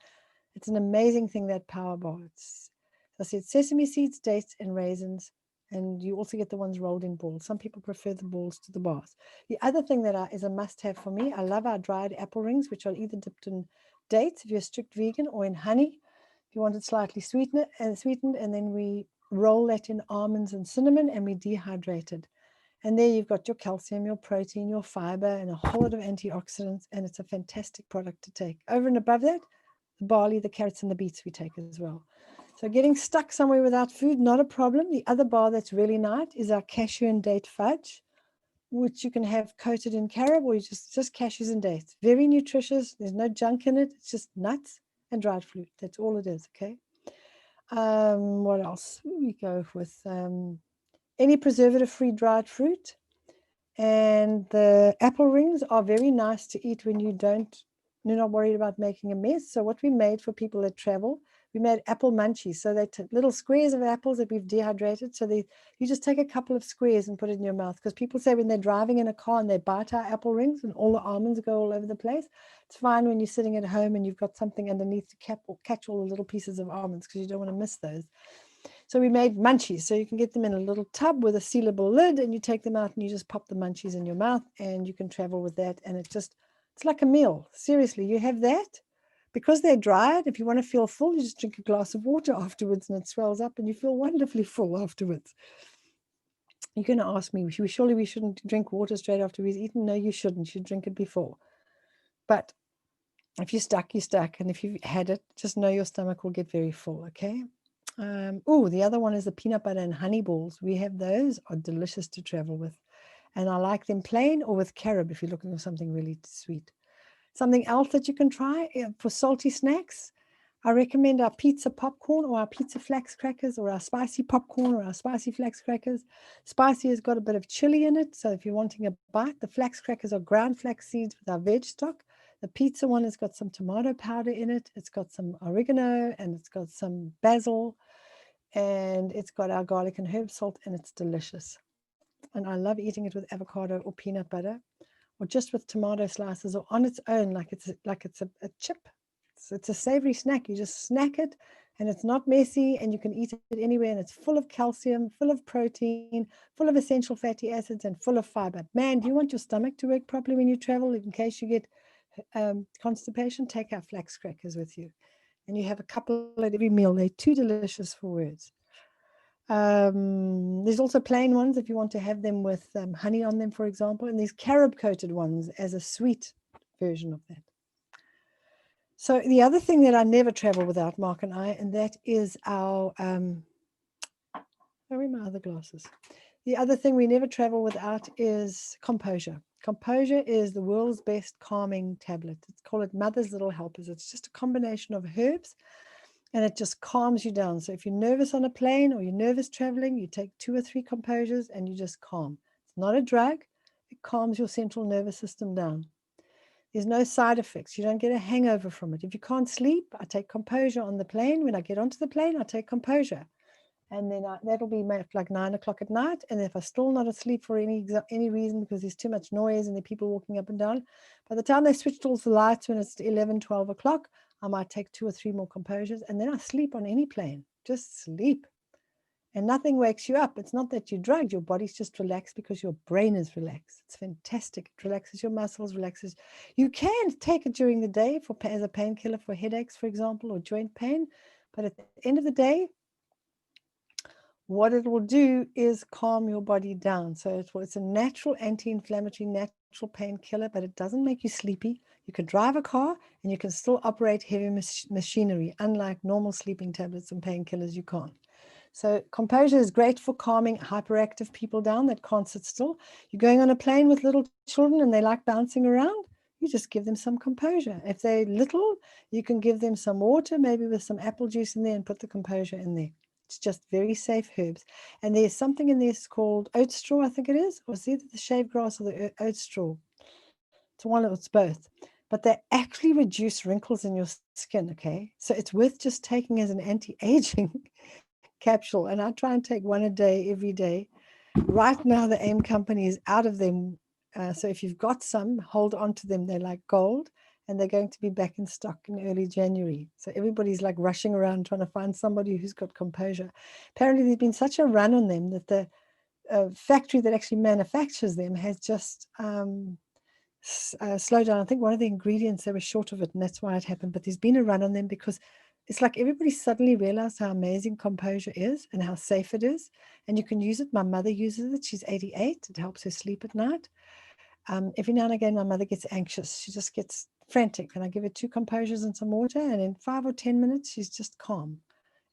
It's an amazing thing, that power bar. It's, as I said, sesame seeds, dates, and raisins. And you also get the ones rolled in balls. Some people prefer the balls to the bars. The other thing that is a must-have for me, I love our dried apple rings, which are either dipped in dates, if you're a strict vegan, or in honey, if you want it slightly sweetened. And then we roll that in almonds and cinnamon, and we dehydrate it. And there you've got your calcium, your protein, your fiber, and a whole lot of antioxidants, and it's a fantastic product to take. Over and above that, the barley, the carrots, and the beets we take as well. So getting stuck somewhere without food, not a problem. The other bar that's really nice is our cashew and date fudge, which you can have coated in carob, or you just cashews and dates. Very nutritious. There's no junk in it. It's just nuts and dried fruit. That's all it is, okay? What else? We go with any preservative-free dried fruit. And the apple rings are very nice to eat when you're not worried about making a mess. So what we made for people that travel, we made apple munchies. So they took little squares of apples that we've dehydrated. So you just take a couple of squares and put it in your mouth. Because people say when they're driving in a car and they bite our apple rings and all the almonds go all over the place, it's fine when you're sitting at home and you've got something underneath to catch all the little pieces of almonds, because you don't want to miss those. So we made munchies. So you can get them in a little tub with a sealable lid, and you take them out and you just pop the munchies in your mouth, and you can travel with that. And it's like a meal. Seriously, you have that. Because they're dried, if you want to feel full, you just drink a glass of water afterwards, and it swells up and you feel wonderfully full afterwards. You're going to ask me, surely we shouldn't drink water straight after we've eaten? No, you shouldn't. You should drink it before. But if you're stuck, you're stuck. And if you've had it, just know your stomach will get very full, okay? The other one is the peanut butter and honey balls. We have those, are delicious to travel with. And I like them plain or with carob if you're looking for something really sweet. Something else that you can try for salty snacks, I recommend our pizza popcorn or our pizza flax crackers, or our spicy popcorn or our spicy flax crackers. Spicy has got a bit of chili in it, so if you're wanting a bite, the flax crackers are ground flax seeds with our veg stock. The pizza one has got some tomato powder in it. It's got some oregano, and it's got some basil, and it's got our garlic and herb salt, and it's delicious. And I love eating it with avocado or peanut butter, or just with tomato slices, or on its own, like it's a chip. It's a savory snack. You just snack it, and it's not messy, and you can eat it anywhere, and it's full of calcium, full of protein, full of essential fatty acids, and full of fiber. Man, do you want your stomach to work properly when you travel? In case you get constipation, take our flax crackers with you, and you have a couple at every meal. They're too delicious for words. There's also plain ones if you want to have them with honey on them, for example, and these carob coated ones as a sweet version of that. So the other thing that I never travel without, Mark and I, and that is our, where are my other glasses? The other thing we never travel without is Composure. Composure is the world's best calming tablet. It's called Mother's Little Helpers. It's just a combination of herbs and it just calms you down. So if you're nervous on a plane or you're nervous traveling, you take 2 or 3 Composures and you just calm. It's not a drug. It calms your central nervous system down. There's no side effects. You don't get a hangover from it. If you can't sleep, I take Composure on the plane. When I get onto the plane, I take Composure. And then that'll be like 9 o'clock at night. And if I'm still not asleep for any reason because there's too much noise and there are people walking up and down, by the time they switched off the lights when it's 11, 12 o'clock, I might take 2 or 3 more Composures. And then I sleep on any plane. Just sleep. And nothing wakes you up. It's not that you're drugged. Your body's just relaxed because your brain is relaxed. It's fantastic. It relaxes your muscles, relaxes. You can take it during the day as a painkiller for headaches, for example, or joint pain. But at the end of the day, what it will do is calm your body down. So it's a natural anti-inflammatory, natural painkiller, but it doesn't make you sleepy. You can drive a car and you can still operate heavy machinery, unlike normal sleeping tablets and painkillers, you can't. So Composure is great for calming hyperactive people down that can't sit still. You're going on a plane with little children and they like bouncing around, you just give them some Composure. If they're little, you can give them some water, maybe with some apple juice in there, and put the Composure in there. It's just very safe herbs. And there's something in there called oat straw, I think it is, or it's either the shaved grass or the oat straw. It's one of it's both. But they actually reduce wrinkles in your skin, okay? So it's worth just taking as an anti-aging capsule. And I try and take 1 a day, every day. Right now, the AIM company is out of them. So if you've got some, hold on to them. They're like gold. And they're going to be back in stock in early January. So everybody's like rushing around trying to find somebody who's got Composure. Apparently there's been such a run on them that the factory that actually manufactures them has just slowed down. I think one of the ingredients, they were short of it, and that's why it happened. But there's been a run on them because it's like everybody suddenly realized how amazing Composure is and how safe it is. And you can use it. My mother uses it. She's 88. It helps her sleep at night. Every now and again, my mother gets anxious. She just gets frantic. And I give her 2 Composures and some water. And in 5 or 10 minutes, she's just calm.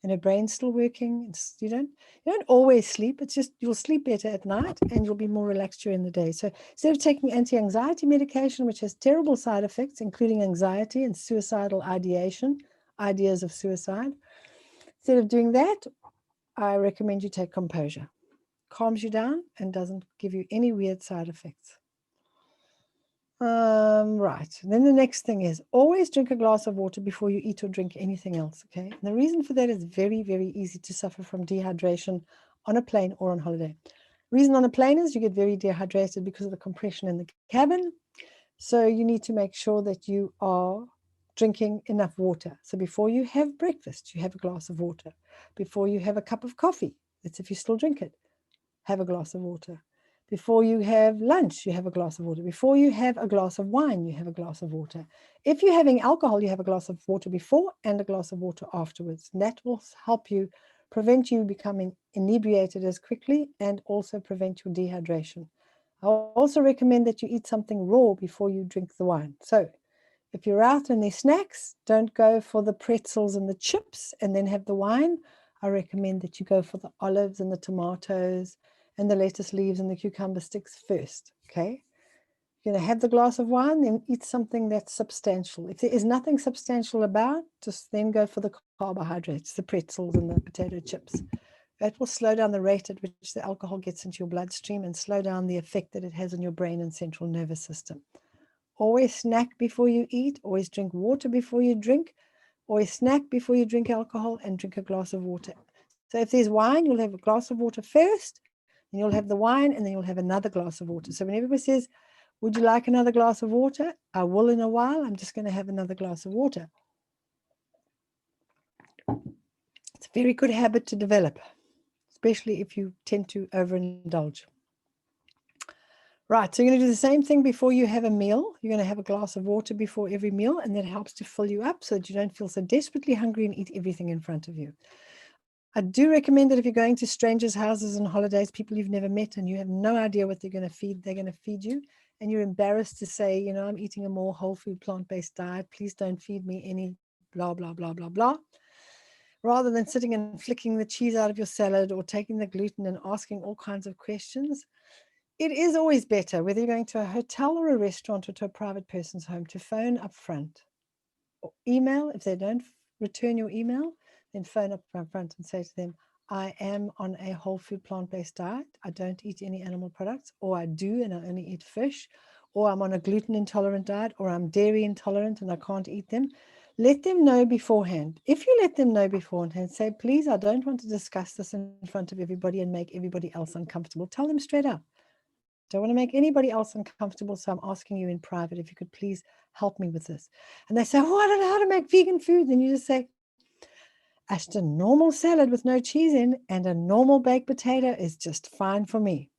And her brain's still working. You don't always sleep. It's just you'll sleep better at night and you'll be more relaxed during the day. So instead of taking anti-anxiety medication, which has terrible side effects, including anxiety and suicidal ideation, ideas of suicide, instead of doing that, I recommend you take Composure. Calms you down and doesn't give you any weird side effects. Right. And then the next thing is always drink a glass of water before you eat or drink anything else. Okay. And the reason for that is very, very easy to suffer from dehydration on a plane or on holiday. Reason on a plane is you get very dehydrated because of the compression in the cabin. So you need to make sure that you are drinking enough water. So before you have breakfast, you have a glass of water. Before you have a cup of coffee, that's if you still drink it, have a glass of water. Before you have lunch, you have a glass of water. Before you have a glass of wine, you have a glass of water. If you're having alcohol, you have a glass of water before and a glass of water afterwards. And that will help you prevent you becoming inebriated as quickly and also prevent your dehydration. I also recommend that you eat something raw before you drink the wine. So if you're out and there's snacks, don't go for the pretzels and the chips and then have the wine. I recommend that you go for the olives and the tomatoes and the lettuce leaves and the cucumber sticks first, okay? You're going to have the glass of wine, then eat something that's substantial. If there is nothing substantial about, just then go for the carbohydrates, the pretzels and the potato chips. That will slow down the rate at which the alcohol gets into your bloodstream and slow down the effect that it has on your brain and central nervous system. Always snack before you eat, always drink water before you drink, always snack before you drink alcohol and drink a glass of water. So if there's wine, you'll have a glass of water first, and you'll have the wine, and then you'll have another glass of water. So when everybody says, would you like another glass of water? I will in a while. I'm just going to have another glass of water. It's a very good habit to develop, especially if you tend to overindulge. Right, so you're going to do the same thing before you have a meal. You're going to have a glass of water before every meal, and that helps to fill you up so that you don't feel so desperately hungry and eat everything in front of you. I do recommend that if you're going to strangers' houses and holidays, people you've never met, and you have no idea what they're going to feed you, and you're embarrassed to say, you know, I'm eating a more whole food, plant-based diet. Please don't feed me any blah, blah, blah, blah, blah. Rather than sitting and flicking the cheese out of your salad or taking the gluten and asking all kinds of questions, it is always better, whether you're going to a hotel or a restaurant or to a private person's home, to phone up front or email. If they don't return your email, then phone up front and say to them, I am on a whole food plant-based diet. I don't eat any animal products, or I do and I only eat fish, or I'm on a gluten intolerant diet, or I'm dairy intolerant and I can't eat them. Let them know beforehand. If you let them know beforehand, say, please, I don't want to discuss this in front of everybody and make everybody else uncomfortable. Tell them straight up. Don't want to make anybody else uncomfortable, so I'm asking you in private if you could please help me with this. And they say, oh, I don't know how to make vegan food. Then you just say, just a normal salad with no cheese in and a normal baked potato is just fine for me.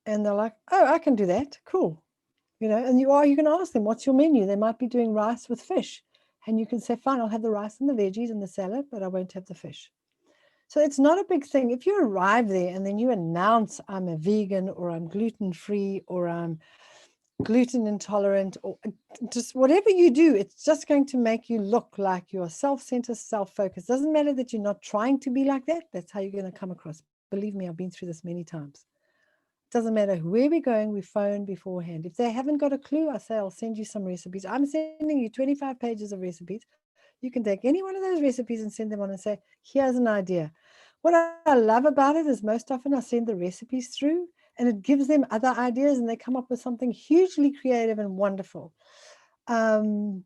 And they're like, oh, I can do that. Cool. You know, and you can ask them, what's your menu? They might be doing rice with fish. And you can say, fine, I'll have the rice and the veggies and the salad, but I won't have the fish. So it's not a big thing. If you arrive there and then you announce I'm a vegan or I'm gluten-free or I'm gluten intolerant or just whatever you do, it's just going to make you look like you're self-centered, self-focused. Doesn't matter that you're not trying to be like that. That's how you're going to come across. Believe me, I've been through this many times. Doesn't matter where we're going, we phone beforehand. If they haven't got a clue, I say, I'll send you some recipes. I'm sending you 25 pages of recipes. You can take any one of those recipes and send them on and say, here's an idea. What I love about it is most often I send the recipes through and it gives them other ideas and they come up with something hugely creative and wonderful. The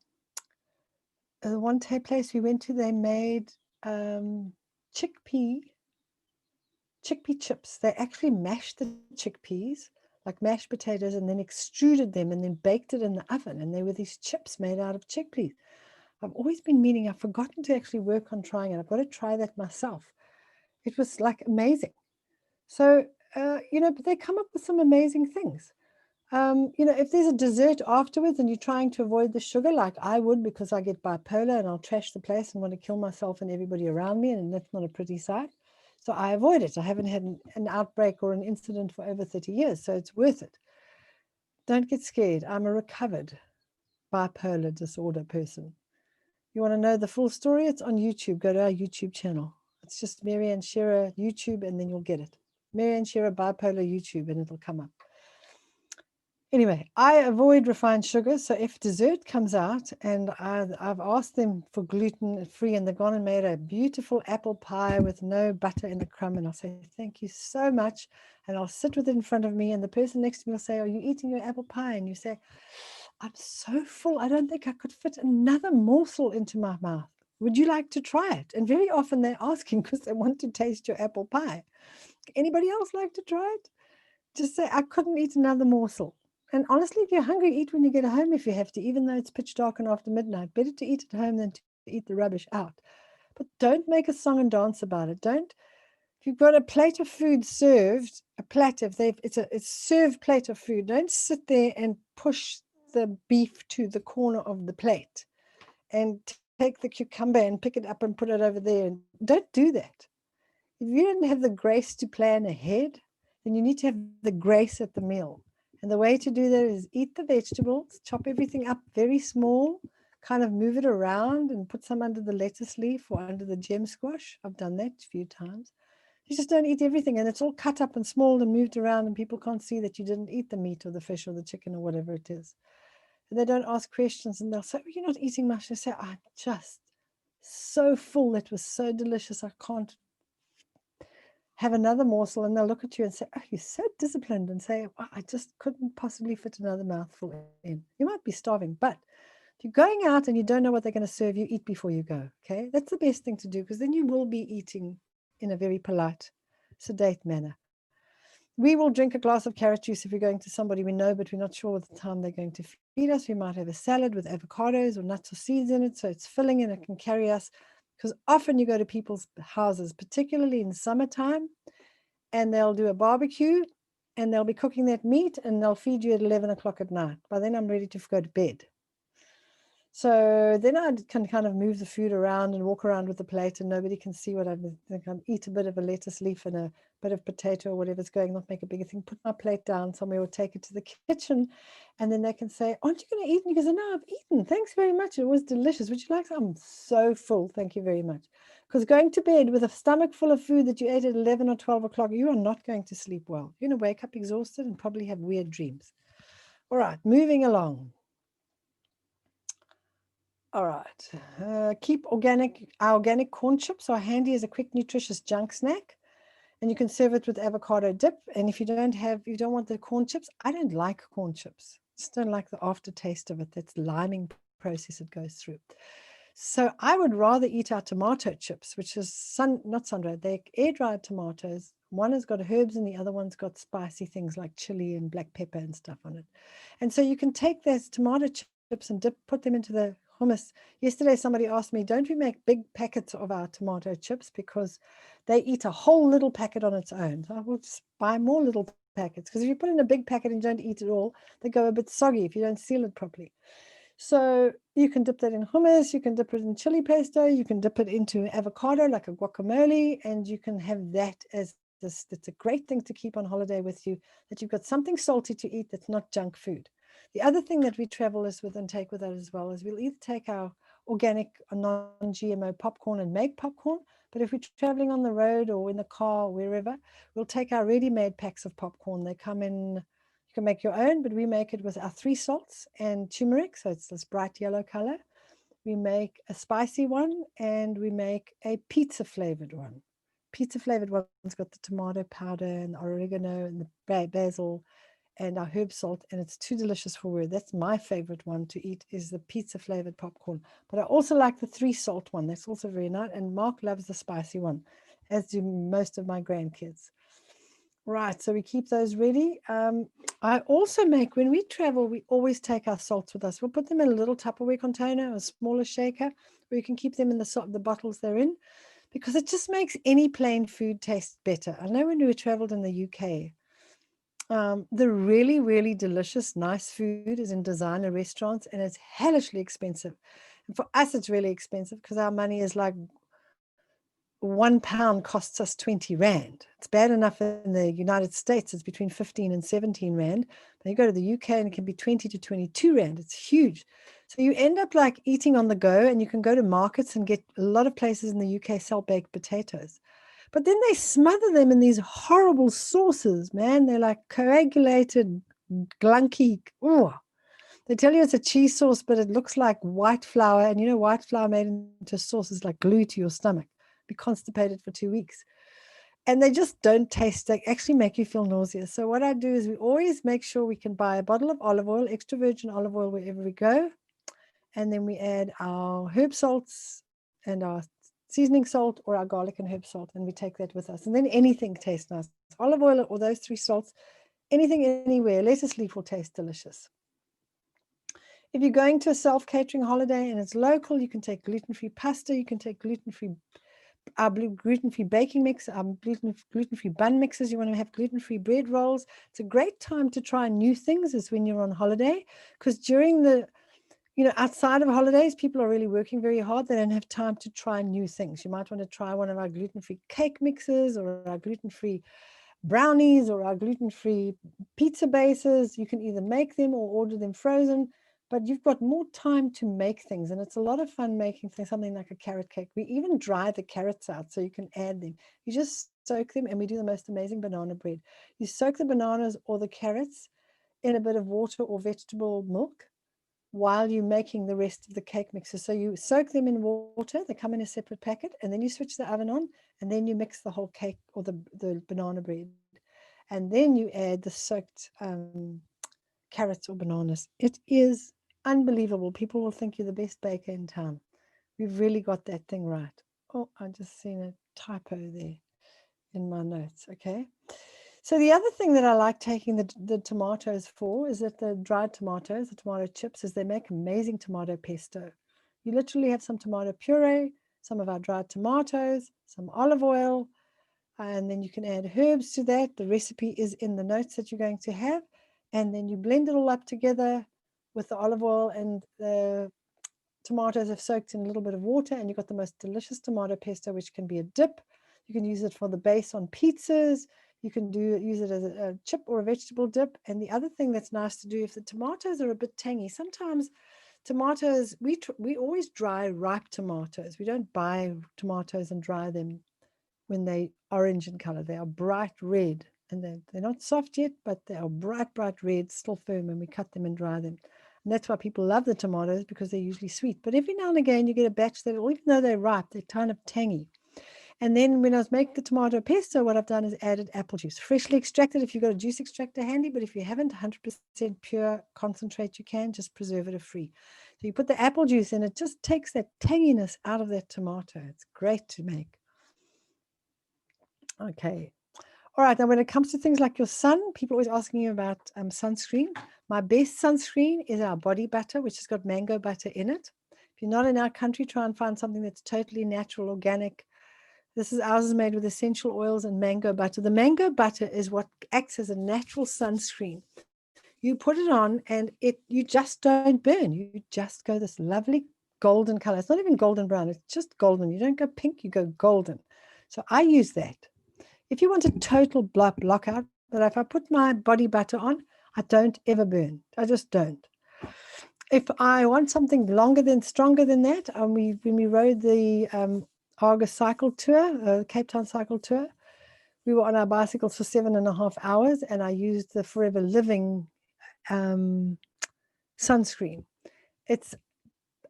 one place we went to, they made chickpea chips. They actually mashed the chickpeas like mashed potatoes and then extruded them and then baked it in the oven. And they were these chips made out of chickpeas. I've always been meaning, I've forgotten to actually work on trying it. I've got to try that myself. It was like amazing. So, you know, but they come up with some amazing things. You know, if there's a dessert afterwards and you're trying to avoid the sugar, like I would because I get bipolar and I'll trash the place and want to kill myself and everybody around me, and that's not a pretty sight. So I avoid it. I haven't had an outbreak or an incident for over 30 years, so it's worth it. Don't get scared. I'm a recovered bipolar disorder person. You want to know the full story? It's on YouTube. Go to our YouTube channel. It's just Mary-Ann Shearer YouTube, and then you'll get it. Mary-Ann Shearer bipolar YouTube, and it'll come up. Anyway, I avoid refined sugar. So if dessert comes out and I've asked them for gluten free and they've gone and made a beautiful apple pie with no butter in the crumb, and I'll say, thank you so much. And I'll sit with it in front of me and the person next to me will say, are you eating your apple pie? And you say, I'm so full. I don't think I could fit another morsel into my mouth. Would you like to try it? And very often they're asking because they want to taste your apple pie. Anybody else like to try it? Just say, I couldn't eat another morsel. And honestly, if you're hungry, eat when you get home if you have to, even though it's pitch dark and after midnight. Better to eat at home than to eat the rubbish out. But don't make a song and dance about it. Don't. If you've got a plate of food served, a plate, it's a served plate of food, don't sit there and push the beef to the corner of the plate and take the cucumber and pick it up and put it over there. And don't do that. If you don't have the grace to plan ahead, then you need to have the grace at the meal. And the way to do that is eat the vegetables, chop everything up very small, kind of move it around and put some under the lettuce leaf or under the gem squash. I've done that a few times. You just don't eat everything, and it's all cut up and small and moved around, and people can't see that you didn't eat the meat or the fish or the chicken or whatever it is. And they don't ask questions, and they'll say, oh, you're not eating much. They say, I'm just so full. It was so delicious. I can't have another morsel. And they'll look at you and say, oh, you're so disciplined, and say, well, I just couldn't possibly fit another mouthful in. You might be starving, but if you're going out and you don't know what they're going to serve you, eat before you go. Okay, that's the best thing to do, because then you will be eating in a very polite, sedate manner. We will drink a glass of carrot juice if we're going to somebody we know, but we're not sure what the time they're going to feed us. We might have a salad with avocados or nuts or seeds in it, so it's filling and it can carry us. Because often you go to people's houses, particularly in summertime, and they'll do a barbecue and they'll be cooking that meat and they'll feed you at 11 o'clock at night. By then I'm ready to go to bed. So then I can kind of move the food around and walk around with the plate, and nobody can see what I'm thinking. Eat a bit of a lettuce leaf and a bit of potato or whatever's going, not make a bigger thing, put my plate down somewhere or take it to the kitchen. And then they can say, aren't you going to eat? And you go, no, I've eaten. Thanks very much. It was delicious. Would you like some? I'm so full. Thank you very much. Because going to bed with a stomach full of food that you ate at 11 or 12 o'clock, you are not going to sleep well. You're going to wake up exhausted and probably have weird dreams. All right, moving along. All right, keep our organic corn chips are handy as a quick, nutritious junk snack. And you can serve it with avocado dip. And if you don't want the corn chips, I don't like corn chips. Just don't like the aftertaste of it. That's the liming process it goes through. So I would rather eat our tomato chips, which is not sun-dried, they're air-dried tomatoes. One has got herbs and the other one's got spicy things like chili and black pepper and stuff on it. And so you can take those tomato chips and put them into the hummus. Yesterday somebody asked me, don't we make big packets of our tomato chips because they eat a whole little packet on its own? So I will just buy more little packets, because if you put in a big packet and don't eat it all, they go a bit soggy if you don't seal it properly. So you can dip that in hummus, you can dip it in chili pesto, you can dip it into avocado like a guacamole, and you can have that as this. It's a great thing to keep on holiday with you, that you've got something salty to eat that's not junk food. The other thing that we travel is with and take with us as well is we'll either take our organic or non-GMO popcorn and make popcorn, but if we're traveling on the road or in the car or wherever, we'll take our ready-made packs of popcorn. They come in, you can make your own, but we make it with our 3 salts and turmeric, so it's this bright yellow color. We make a spicy one, and we make a pizza flavored one. Pizza flavored one's got the tomato powder and the oregano and the basil and our herb salt, and it's too delicious for words. That's my favorite one to eat, is the pizza flavored popcorn. But I also like the 3 salt one. That's also very nice. And Mark loves the spicy one, as do most of my grandkids. Right, so we keep those ready. I also make, when we travel, we always take our salts with us. We'll put them in a little Tupperware container, a smaller shaker, where you can keep them in the bottles they're in, because it just makes any plain food taste better. I know when we traveled in the UK, the really, really delicious, nice food is in designer restaurants, and it's hellishly expensive. And for us, it's really expensive because our money is like £1 costs us 20 Rand. It's bad enough in the United States, it's between 15 and 17 Rand. Then you go to the UK and it can be 20 to 22 Rand. It's huge. So you end up like eating on the go, and you can go to markets and get, a lot of places in the UK sell baked potatoes. But then they smother them in these horrible sauces, man. They're like coagulated, glunky. Oh, they tell you it's a cheese sauce, but it looks like white flour. And you know, white flour made into sauce is like glue to your stomach. Be constipated for 2 weeks. And they just don't taste, they actually make you feel nauseous. So what I do is we always make sure we can buy a bottle of olive oil, extra virgin olive oil, wherever we go. And then we add our herb salts and our seasoning salt or our garlic and herb salt, and we take that with us. And then anything tastes nice. Olive oil or those 3 salts, anything anywhere, lettuce leaf will taste delicious. If you're going to a self-catering holiday and it's local, you can take gluten-free pasta, you can take gluten-free baking mix, gluten-free bun mixes. You want to have gluten-free bread rolls. It's a great time to try new things is when you're on holiday, because during the, outside of holidays, people are really working very hard. They don't have time to try new things. You might want to try one of our gluten-free cake mixes or our gluten-free brownies or our gluten-free pizza bases. You can either make them or order them frozen, but you've got more time to make things, and it's a lot of fun making something like a carrot cake. We even dry the carrots out so you can add them. You just soak them, and we do the most amazing banana bread. You soak the bananas or the carrots in a bit of water or vegetable milk while you're making the rest of the cake mixer. So you soak them in water, they come in a separate packet, and then you switch the oven on, and then you mix the whole cake or the banana bread. And then you add the soaked carrots or bananas. It is unbelievable. People will think you're the best baker in town. We've really got that thing right. Oh, I just seen a typo there in my notes. Okay. So the other thing that I like taking the tomatoes for is that the dried tomatoes, the tomato chips, is they make amazing tomato pesto. You literally have some tomato puree, some of our dried tomatoes, some olive oil, and then you can add herbs to that. The recipe is in the notes that you're going to have. And then you blend it all up together with the olive oil and the tomatoes have soaked in a little bit of water, and you've got the most delicious tomato pesto, which can be a dip. You can use it for the base on pizzas. You can use it as a chip or a vegetable dip. And the other thing that's nice to do, if the tomatoes are a bit tangy, sometimes tomatoes, we always dry ripe tomatoes. We don't buy tomatoes and dry them when they're orange in color. They are bright red, and they're not soft yet, but they are bright red, still firm, and we cut them and dry them. And that's why people love the tomatoes, because they're usually sweet. But every now and again, you get a batch that, even though they're ripe, they're kind of tangy. And then when I was making the tomato pesto, what I've done is added apple juice, freshly extracted if you've got a juice extractor handy, but if you haven't 100% pure concentrate, you can just preservative free. So you put the apple juice in, it just takes that tanginess out of that tomato. It's great to make. Okay. All right. Now, when it comes to things like your sun, people are always asking you about sunscreen. My best sunscreen is our body butter, which has got mango butter in it. If you're not in our country, try and find something that's totally natural, organic. Ours is made with essential oils and mango butter. The mango butter is what acts as a natural sunscreen. You put it on and you just don't burn. You just go this lovely golden color. It's not even golden brown. It's just golden. You don't go pink, you go golden. So I use that. If you want a total blockout, but if I put my body butter on, I don't ever burn. I just don't. If I want something stronger than that, when we rode the Argus cycle tour, Cape Town cycle tour, we were on our bicycles for 7.5 hours, and I used the Forever Living sunscreen. It's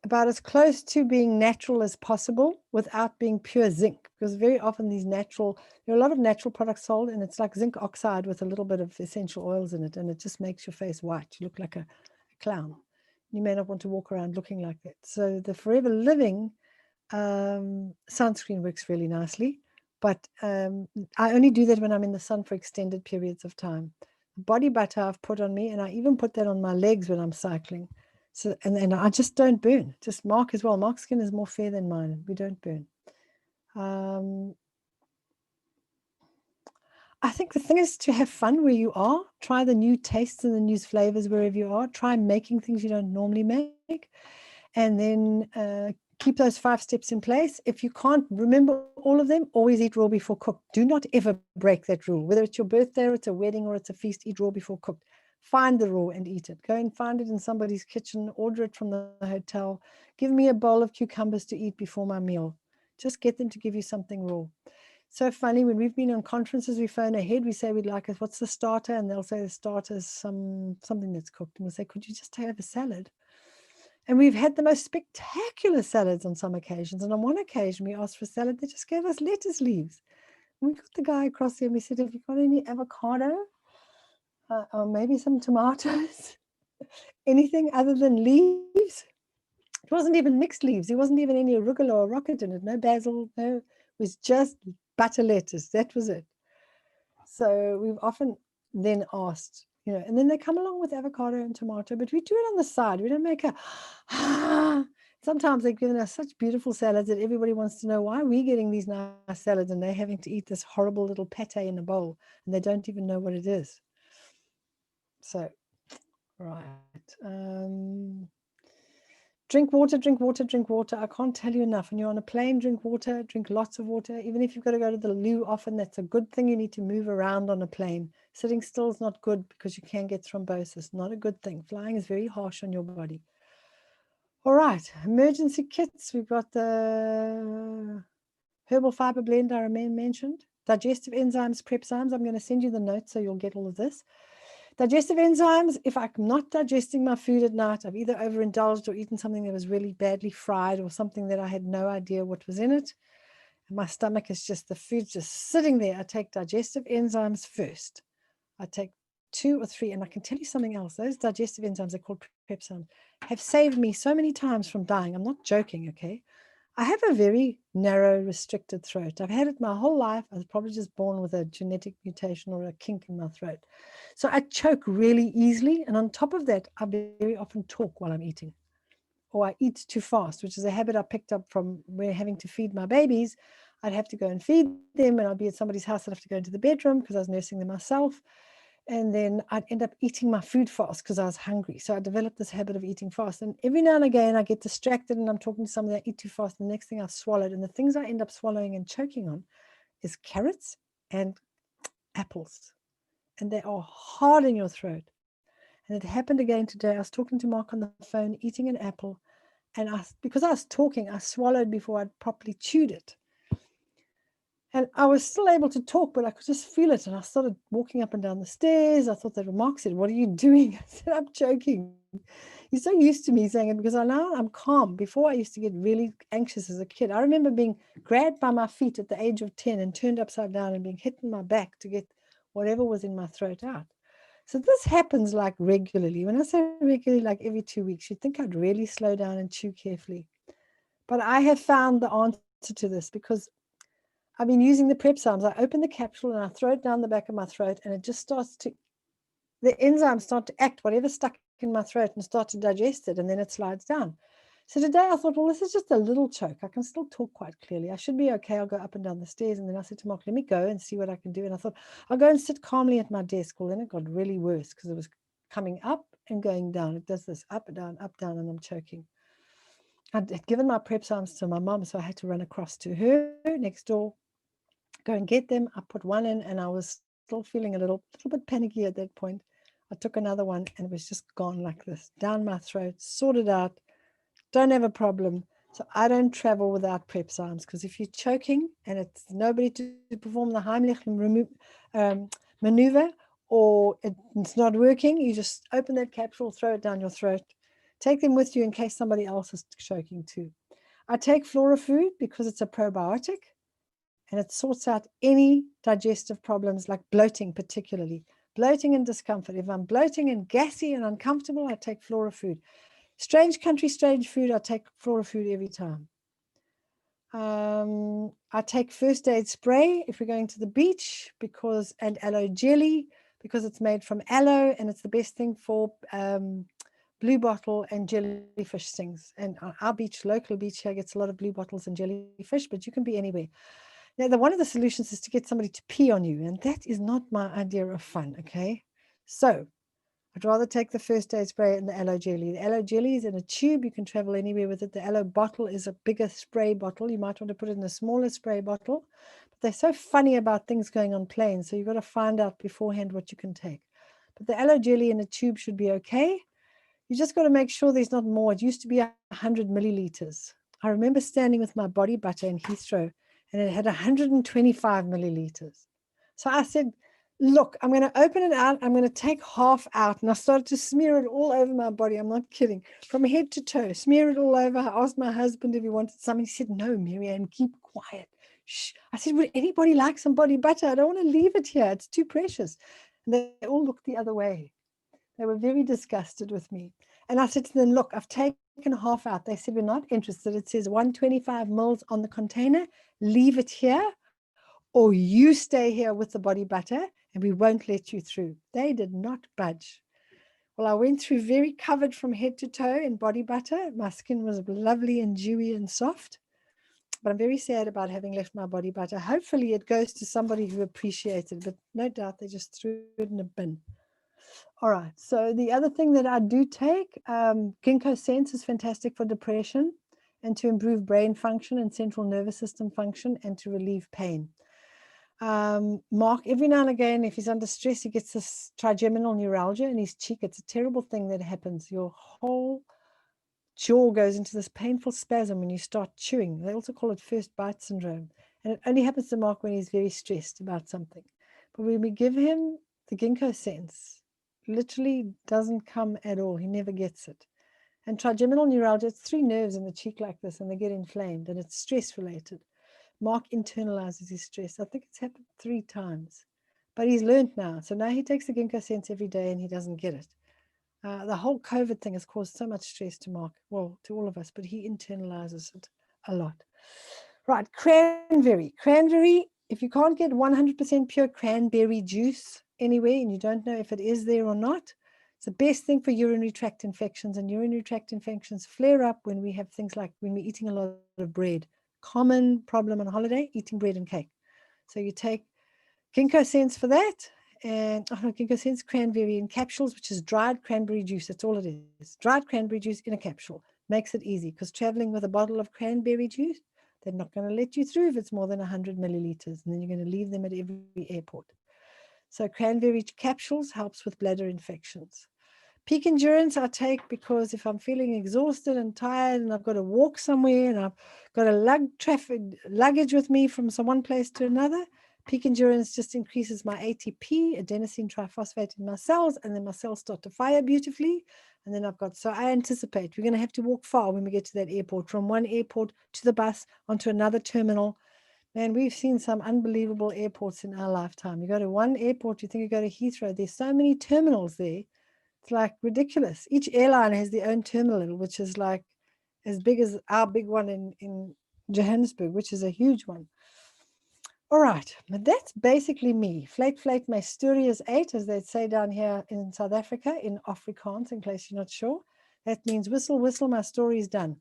about as close to being natural as possible without being pure zinc, because very often there are a lot of natural products sold, and it's like zinc oxide with a little bit of essential oils in it, and it just makes your face white. You look like a clown. You may not want to walk around looking like that. So the Forever Living sunscreen works really nicely, but I only do that when I'm in the sun for extended periods of time. Body butter I've put on me, and I even put that on my legs when I'm cycling. So and I just don't burn. Just Mark as well. Mark's skin is more fair than mine. We don't burn. I think the thing is to have fun where you are. Try the new tastes and the new flavors wherever you are. Try making things you don't normally make, and then keep those 5 steps in place. If you can't remember all of them, always eat raw before cooked. Do not ever break that rule. Whether it's your birthday or it's a wedding or it's a feast, eat raw before cooked. Find the raw and eat it. Go and find it in somebody's kitchen. Order it from the hotel. Give me a bowl of cucumbers to eat before my meal. Just get them to give you something raw. So funny, when we've been on conferences, we phone ahead, we say we'd like, what's the starter? And they'll say the starter is something that's cooked. And we'll say, could you just have a salad? And we've had the most spectacular salads on some occasions. And on one occasion, we asked for salad. They just gave us lettuce leaves. And we got the guy across there and we said, have you got any avocado? Or maybe some tomatoes? Anything other than leaves? It wasn't even mixed leaves. There wasn't even any arugula or rocket in it. No basil. No, it was just butter lettuce. That was it. So we've often then asked, and then they come along with avocado and tomato, but we do it on the side. We don't make sometimes they've given us such beautiful salads that everybody wants to know why we're getting these nice salads and they're having to eat this horrible little pate in a bowl and they don't even know what it is. So, right. Drink water, drink water, drink water. I can't tell you enough. When you're on a plane, drink water, drink lots of water. Even if you've got to go to the loo often, that's a good thing. You need to move around on a plane. Sitting still is not good because you can get thrombosis. Not a good thing. Flying is very harsh on your body. All right, emergency kits. We've got the Herbal Fibre blend I mentioned. Digestive enzymes, prepzymes. I'm going to send you the notes so you'll get all of this. Digestive enzymes, if I'm not digesting my food at night, I've either overindulged or eaten something that was really badly fried or something that I had no idea what was in it. And my stomach is just, the food's just sitting there. I take digestive enzymes first. I take 2 or 3, and I can tell you something else. Those digestive enzymes, they're called prepzymes, have saved me so many times from dying. I'm not joking, okay? I have a very narrow, restricted throat. I've had it my whole life. I was probably just born with a genetic mutation or a kink in my throat. So I choke really easily. And on top of that, I very often talk while I'm eating. Or I eat too fast, which is a habit I picked up from when having to feed my babies. I'd have to go and feed them, and I'd be at somebody's house. I'd have to go into the bedroom because I was nursing them myself. And then I'd end up eating my food fast because I was hungry. So I developed this habit of eating fast. And every now and again, I get distracted and I'm talking to somebody, I eat too fast. And the next thing I've swallowed. And the things I end up swallowing and choking on is carrots and apples. And they are hard in your throat. And it happened again today. I was talking to Mark on the phone, eating an apple. And because I was talking, I swallowed before I'd properly chewed it. And I was still able to talk, but I could just feel it. And I started walking up and down the stairs. I thought that Mark said, "What are you doing?" I said, "I'm choking." He's so used to me saying it because now I'm calm. Before I used to get really anxious as a kid. I remember being grabbed by my feet at the age of 10 and turned upside down and being hit in my back to get whatever was in my throat out. So this happens like regularly. When I say regularly, like every 2 weeks, you'd think I'd really slow down and chew carefully. But I have found the answer to this because I've been using the prep Psalms. I open the capsule and I throw it down the back of my throat and it just starts to, the enzymes start to act, whatever's stuck in my throat, and start to digest it, and then it slides down. So today I thought, well, this is just a little choke. I can still talk quite clearly. I should be okay. I'll go up and down the stairs. And then I said to Mark, let me go and see what I can do. And I thought, I'll go and sit calmly at my desk. Well, then it got really worse because it was coming up and going down. It does this up, and down, and I'm choking. I'd given my prep Psalms to my mom, so I had to run across to her next door, go and get them. I put one in and I was still feeling a little bit panicky at that point. I took another one and it was just gone like this, down my throat, sorted out, don't have a problem. So I don't travel without prep Psalms because if you're choking and it's nobody to perform the Heimlich maneuver or it's not working, you just open that capsule, throw it down your throat, take them with you in case somebody else is choking too. I take Flora Food because it's a probiotic and it sorts out any digestive problems like bloating, particularly bloating and discomfort. If I'm bloating and gassy and uncomfortable, I take Flora Food. Strange country, strange food, I take Flora Food every time. I take first aid spray if we're going to the beach and aloe jelly because it's made from aloe and it's the best thing for blue bottle and jellyfish stings. And our beach, local beach here, gets a lot of blue bottles and jellyfish, but you can be anywhere. Now, one of the solutions is to get somebody to pee on you, and that is not my idea of fun, okay? So I'd rather take the first aid spray and the aloe jelly. The aloe jelly is in a tube. You can travel anywhere with it. The aloe bottle is a bigger spray bottle. You might want to put it in a smaller spray bottle. But they're so funny about things going on planes, so you've got to find out beforehand what you can take. But the aloe jelly in a tube should be okay. You just got to make sure there's not more. It used to be 100 milliliters. I remember standing with my body butter in Heathrow, and it had 125 milliliters. So I said, look, I'm going to open it out. I'm going to take half out. And I started to smear it all over my body. I'm not kidding. From head to toe, smear it all over. I asked my husband if he wanted some. He said, no, Mary-Ann, keep quiet. Shh. I said, would anybody like some body butter? I don't want to leave it here. It's too precious. And they all looked the other way. They were very disgusted with me. And I said to them, look, I've taken half out. They said, we're not interested. It says 125 mils on the container. Leave it here, or you stay here with the body butter and we won't let you through. They did not budge. Well, I went through very covered from head to toe in body butter. My skin was lovely and dewy and soft. But I'm very sad about having left my body butter. Hopefully it goes to somebody who appreciates it, but no doubt they just threw it in a bin. All right, so the other thing that I do take, ginkgo sense is fantastic for depression and to improve brain function and central nervous system function and to relieve pain. Mark, every now and again, if he's under stress, he gets this trigeminal neuralgia in his cheek. It's a terrible thing that happens. Your whole jaw goes into this painful spasm when you start chewing. They also call it first bite syndrome. And it only happens to Mark when he's very stressed about something. But when we give him the ginkgo sense, literally doesn't come at all. He never gets it. And trigeminal neuralgia, it's 3 nerves in the cheek like this, and they get inflamed, and it's stress related. Mark internalizes his stress. I think it's happened 3 times, but he's learned now. So now he takes the ginkgo sense every day, and he doesn't get it. The whole COVID thing has caused so much stress to Mark, well, to all of us, but he internalizes it a lot. Right, cranberry. Cranberry, if you can't get 100% pure cranberry juice anywhere and you don't know if it is there or not, it's the best thing for urinary tract infections. And urinary tract infections flare up when we have things like when we're eating a lot of bread. Common problem on holiday, eating bread and cake. So you take ginkgo sense for that, And Ginkgo sends cranberry in capsules, which is dried cranberry juice. That's all it is. Dried cranberry juice in a capsule. Makes it easy, because traveling with a bottle of cranberry juice, they're not going to let you through if it's more than 100 milliliters. And then you're going to leave them at every airport. So cranberry capsules helps with bladder infections. Peak endurance I take because if I'm feeling exhausted and tired and I've got to walk somewhere and I've got to luggage with me from one place to another, peak endurance just increases my ATP, adenosine triphosphate, in my cells, and then my cells start to fire beautifully. And then so I anticipate we're going to have to walk far when we get to that airport, from one airport to the bus onto another terminal. Man, we've seen some unbelievable airports in our lifetime. You go to one airport, you think you go to Heathrow, there's so many terminals there. It's like ridiculous. Each airline has their own terminal, which is like as big as our big one in Johannesburg, which is a huge one. All right, but that's basically me. Flake, flake, my story is 8, as they say down here in South Africa, in Afrikaans, in case you're not sure. That means whistle, whistle, my story is done.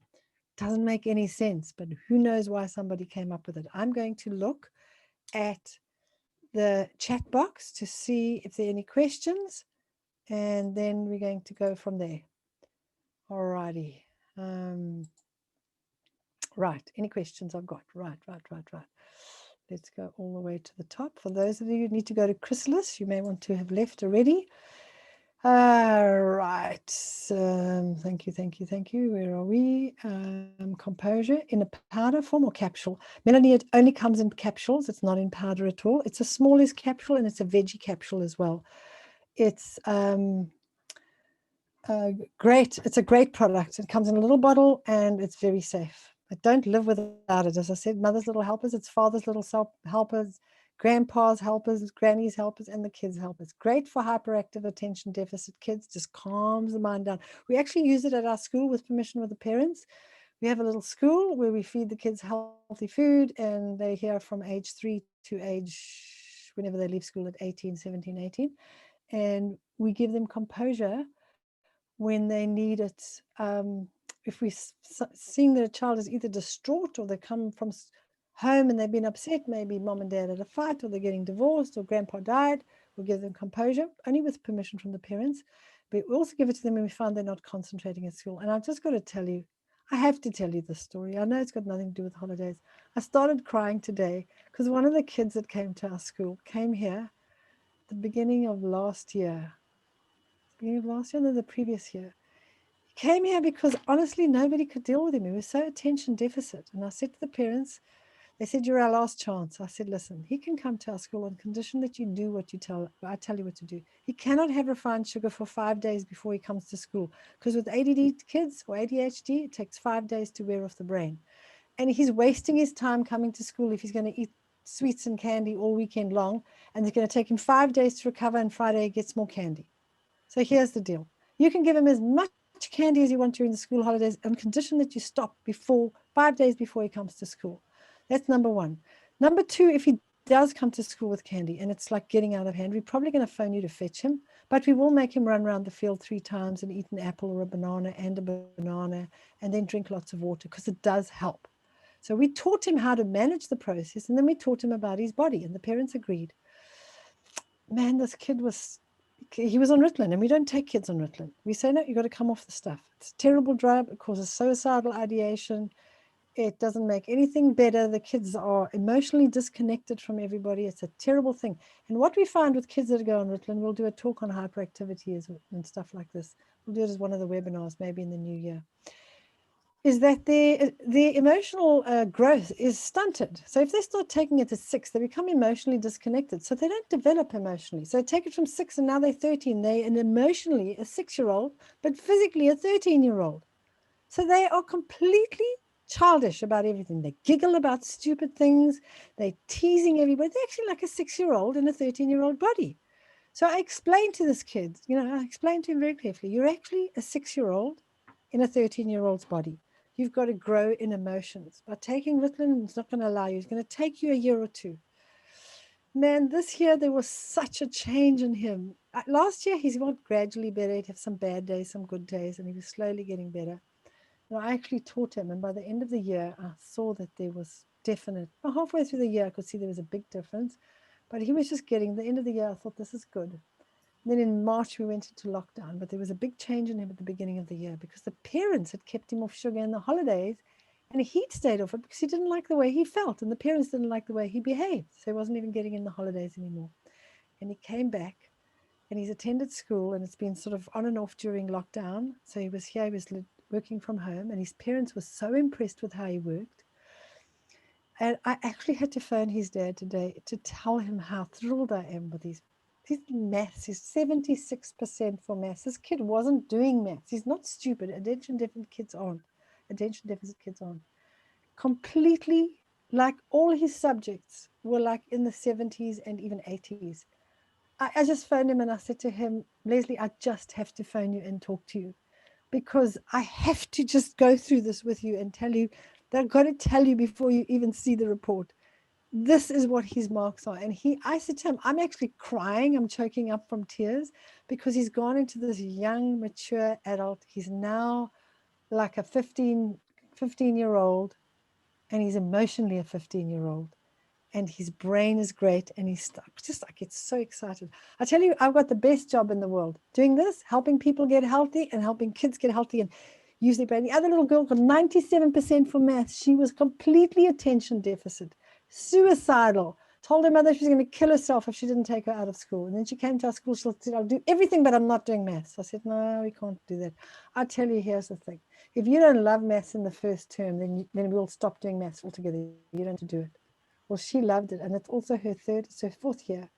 Doesn't make any sense, but who knows why somebody came up with it. I'm going to look at the chat box to see if there are any questions, and then we're going to go from there. All righty. Right, any questions I've got? Right. Let's go all the way to the top. For those of you who need to go to Chrysalis, you may want to have left already. Right. Thank you. Where are we? Composure in a powder form or capsule? Melanie, it only comes in capsules. It's not in powder at all. It's the smallest capsule, and it's a veggie capsule as well. It's great. It's a great product. It comes in a little bottle, and it's very safe. I don't live without it. As I said, mother's little helpers, it's father's little helpers, grandpa's helpers, granny's helpers, and the kids' helpers. Great for hyperactive attention deficit kids. Just calms the mind down. We actually use it at our school with permission with the parents. We have a little school where we feed the kids healthy food, and they're here from age 3 to age, whenever they leave school, at 17, 18. And we give them Composure when they need it. If we're seeing that a child is either distraught, or they come from home and they've been upset, maybe mom and dad had a fight, or they're getting divorced, or grandpa died, we'll give them Composure, only with permission from the parents. But we also give it to them when we find they're not concentrating at school. And I've just got to tell you, I have to tell you this story. I know it's got nothing to do with holidays. I started crying today because one of the kids that came to our school came here at the beginning of last year. No, the previous year. He came here because honestly, nobody could deal with him. He was so attention deficit. And I said to the parents, they said, "You're our last chance." I said, "Listen, he can come to our school on condition that you do what I tell you what to do. He cannot have refined sugar for 5 days before he comes to school, because with ADD kids or ADHD, it takes 5 days to wear off the brain. And he's wasting his time coming to school if he's going to eat sweets and candy all weekend long, and it's going to take him 5 days to recover, and Friday he gets more candy. So here's the deal. You can give him as much candy as you want during the school holidays on condition that you stop 5 days before he comes to school. That's number one. Number two, if he does come to school with candy and it's like getting out of hand, we're probably going to phone you to fetch him, but we will make him run around the field 3 times and eat an apple or a banana and then drink lots of water, because it does help. So we taught him how to manage the process, and then we taught him about his body, and the parents agreed. Man, this kid he was on Ritalin, and we don't take kids on Ritalin. We say, no, you've got to come off the stuff. It's a terrible drug. It causes suicidal ideation. It doesn't make anything better. The kids are emotionally disconnected from everybody. It's a terrible thing. And what we find with kids that go on Ritalin, we'll do a talk on hyperactivity and stuff like this. We'll do it as one of the webinars, maybe in the new year, is that their emotional growth is stunted. So if they start taking it at 6, they become emotionally disconnected. So they don't develop emotionally. So take it from 6 and now they're 13. They're emotionally a 6-year-old, but physically a 13-year-old. So they are completely childish about everything. They giggle about stupid things. They're teasing everybody. They're actually like a 6-year-old in a 13-year-old body. So I explained to this kid, I explained to him very carefully, you're actually a 6-year-old in a 13-year-old's body. You've got to grow in emotions. By taking Ritalin, it's not going to allow you. It's going to take you a year or 2. Man, this year there was such a change in him. Last year he's got gradually better. He'd have some bad days, some good days, and he was slowly getting better. And I actually taught him, and by the end of the year, I saw that there was halfway through the year, I could see there was a big difference. But he was just getting the end of the year. I thought, this is good. Then in March, we went into lockdown, but there was a big change in him at the beginning of the year because the parents had kept him off sugar in the holidays and he'd stayed off it because he didn't like the way he felt and the parents didn't like the way he behaved. So he wasn't even getting in the holidays anymore. And he came back and he's attended school and it's been sort of on and off during lockdown. So he was here, he was working from home and his parents were so impressed with how he worked. And I actually had to phone his dad today to tell him how thrilled I am with his maths. He's 76% for maths. This kid wasn't doing maths. He's not stupid. Attention deficit kids aren't. Completely, like all his subjects were like in the 70s and even 80s. I just phoned him and I said to him, Leslie, I just have to phone you and talk to you because I have to just go through this with you and tell you that I've got to tell you before you even see the report. This is what his marks are. And I said to him, I'm actually crying. I'm choking up from tears because he's gone into this young, mature adult. He's now like a 15-year-old and he's emotionally a 15-year-old. And his brain is great and he's just like, it's so excited. I tell you, I've got the best job in the world doing this, helping people get healthy and helping kids get healthy and use their brain. The other little girl got 97% for math. She was completely attention deficit, suicidal, told her mother she was going to kill herself if she didn't take her out of school. And then she came to our school, she said, I'll do everything, but I'm not doing maths. I said, no, we can't do that. I tell you, here's the thing. If you don't love maths in the first term, then we'll stop doing maths altogether. You don't have to do it. Well, she loved it. And it's also it's her fourth year,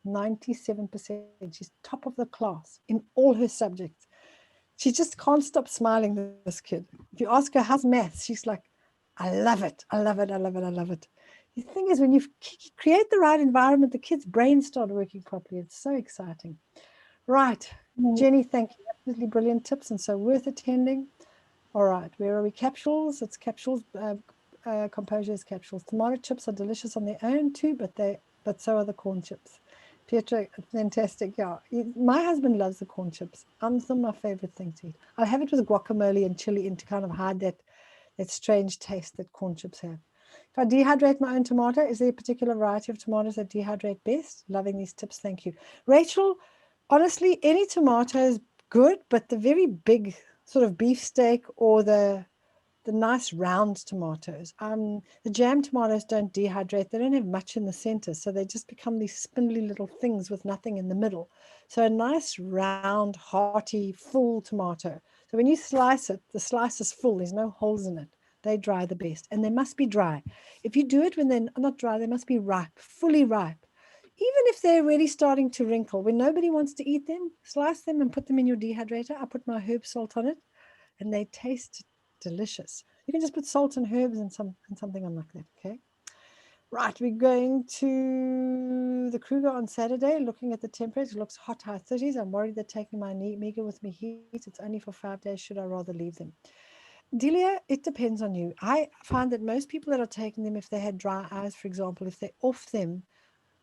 97%. She's top of the class in all her subjects. She just can't stop smiling, this kid. If you ask her, how's maths? She's like, I love it. I love it. I love it. I love it. The thing is, when you create the right environment, the kids' brains start working properly. It's so exciting. Right. Jenny, thank you. Absolutely brilliant tips and so worth attending. All right. Where are we? Capsules. It's capsules. Composure is capsules. Tomato chips are delicious on their own too, but so are the corn chips. Pietro, fantastic. Yeah, my husband loves the corn chips. It's not my favorite thing to eat. I'll have it with guacamole and chili in to kind of hide that strange taste that corn chips have. If I dehydrate my own tomato, is there a particular variety of tomatoes that dehydrate best? Loving these tips. Thank you. Rachel, honestly, any tomato is good, but the very big sort of beefsteak or the nice round tomatoes. The jam tomatoes don't dehydrate. They don't have much in the center, so they just become these spindly little things with nothing in the middle. So a nice round, hearty, full tomato. So when you slice it, the slice is full. There's no holes in it. They dry the best, and they must be dry. If you do it when they're not dry, they must be ripe, fully ripe. Even if they're already starting to wrinkle, when nobody wants to eat them, slice them and put them in your dehydrator. I put my herb salt on it, and they taste delicious. You can just put salt and herbs and something on like that. Okay. Right, we're going to the Kruger on Saturday. Looking at the temperature, it looks hot, high 30s. I'm worried they're taking my Mega with me heat. It's only for 5 days. Should I rather leave them? Delia, it depends on you. I find that most people that are taking them, if they had dry eyes, for example, if they're off them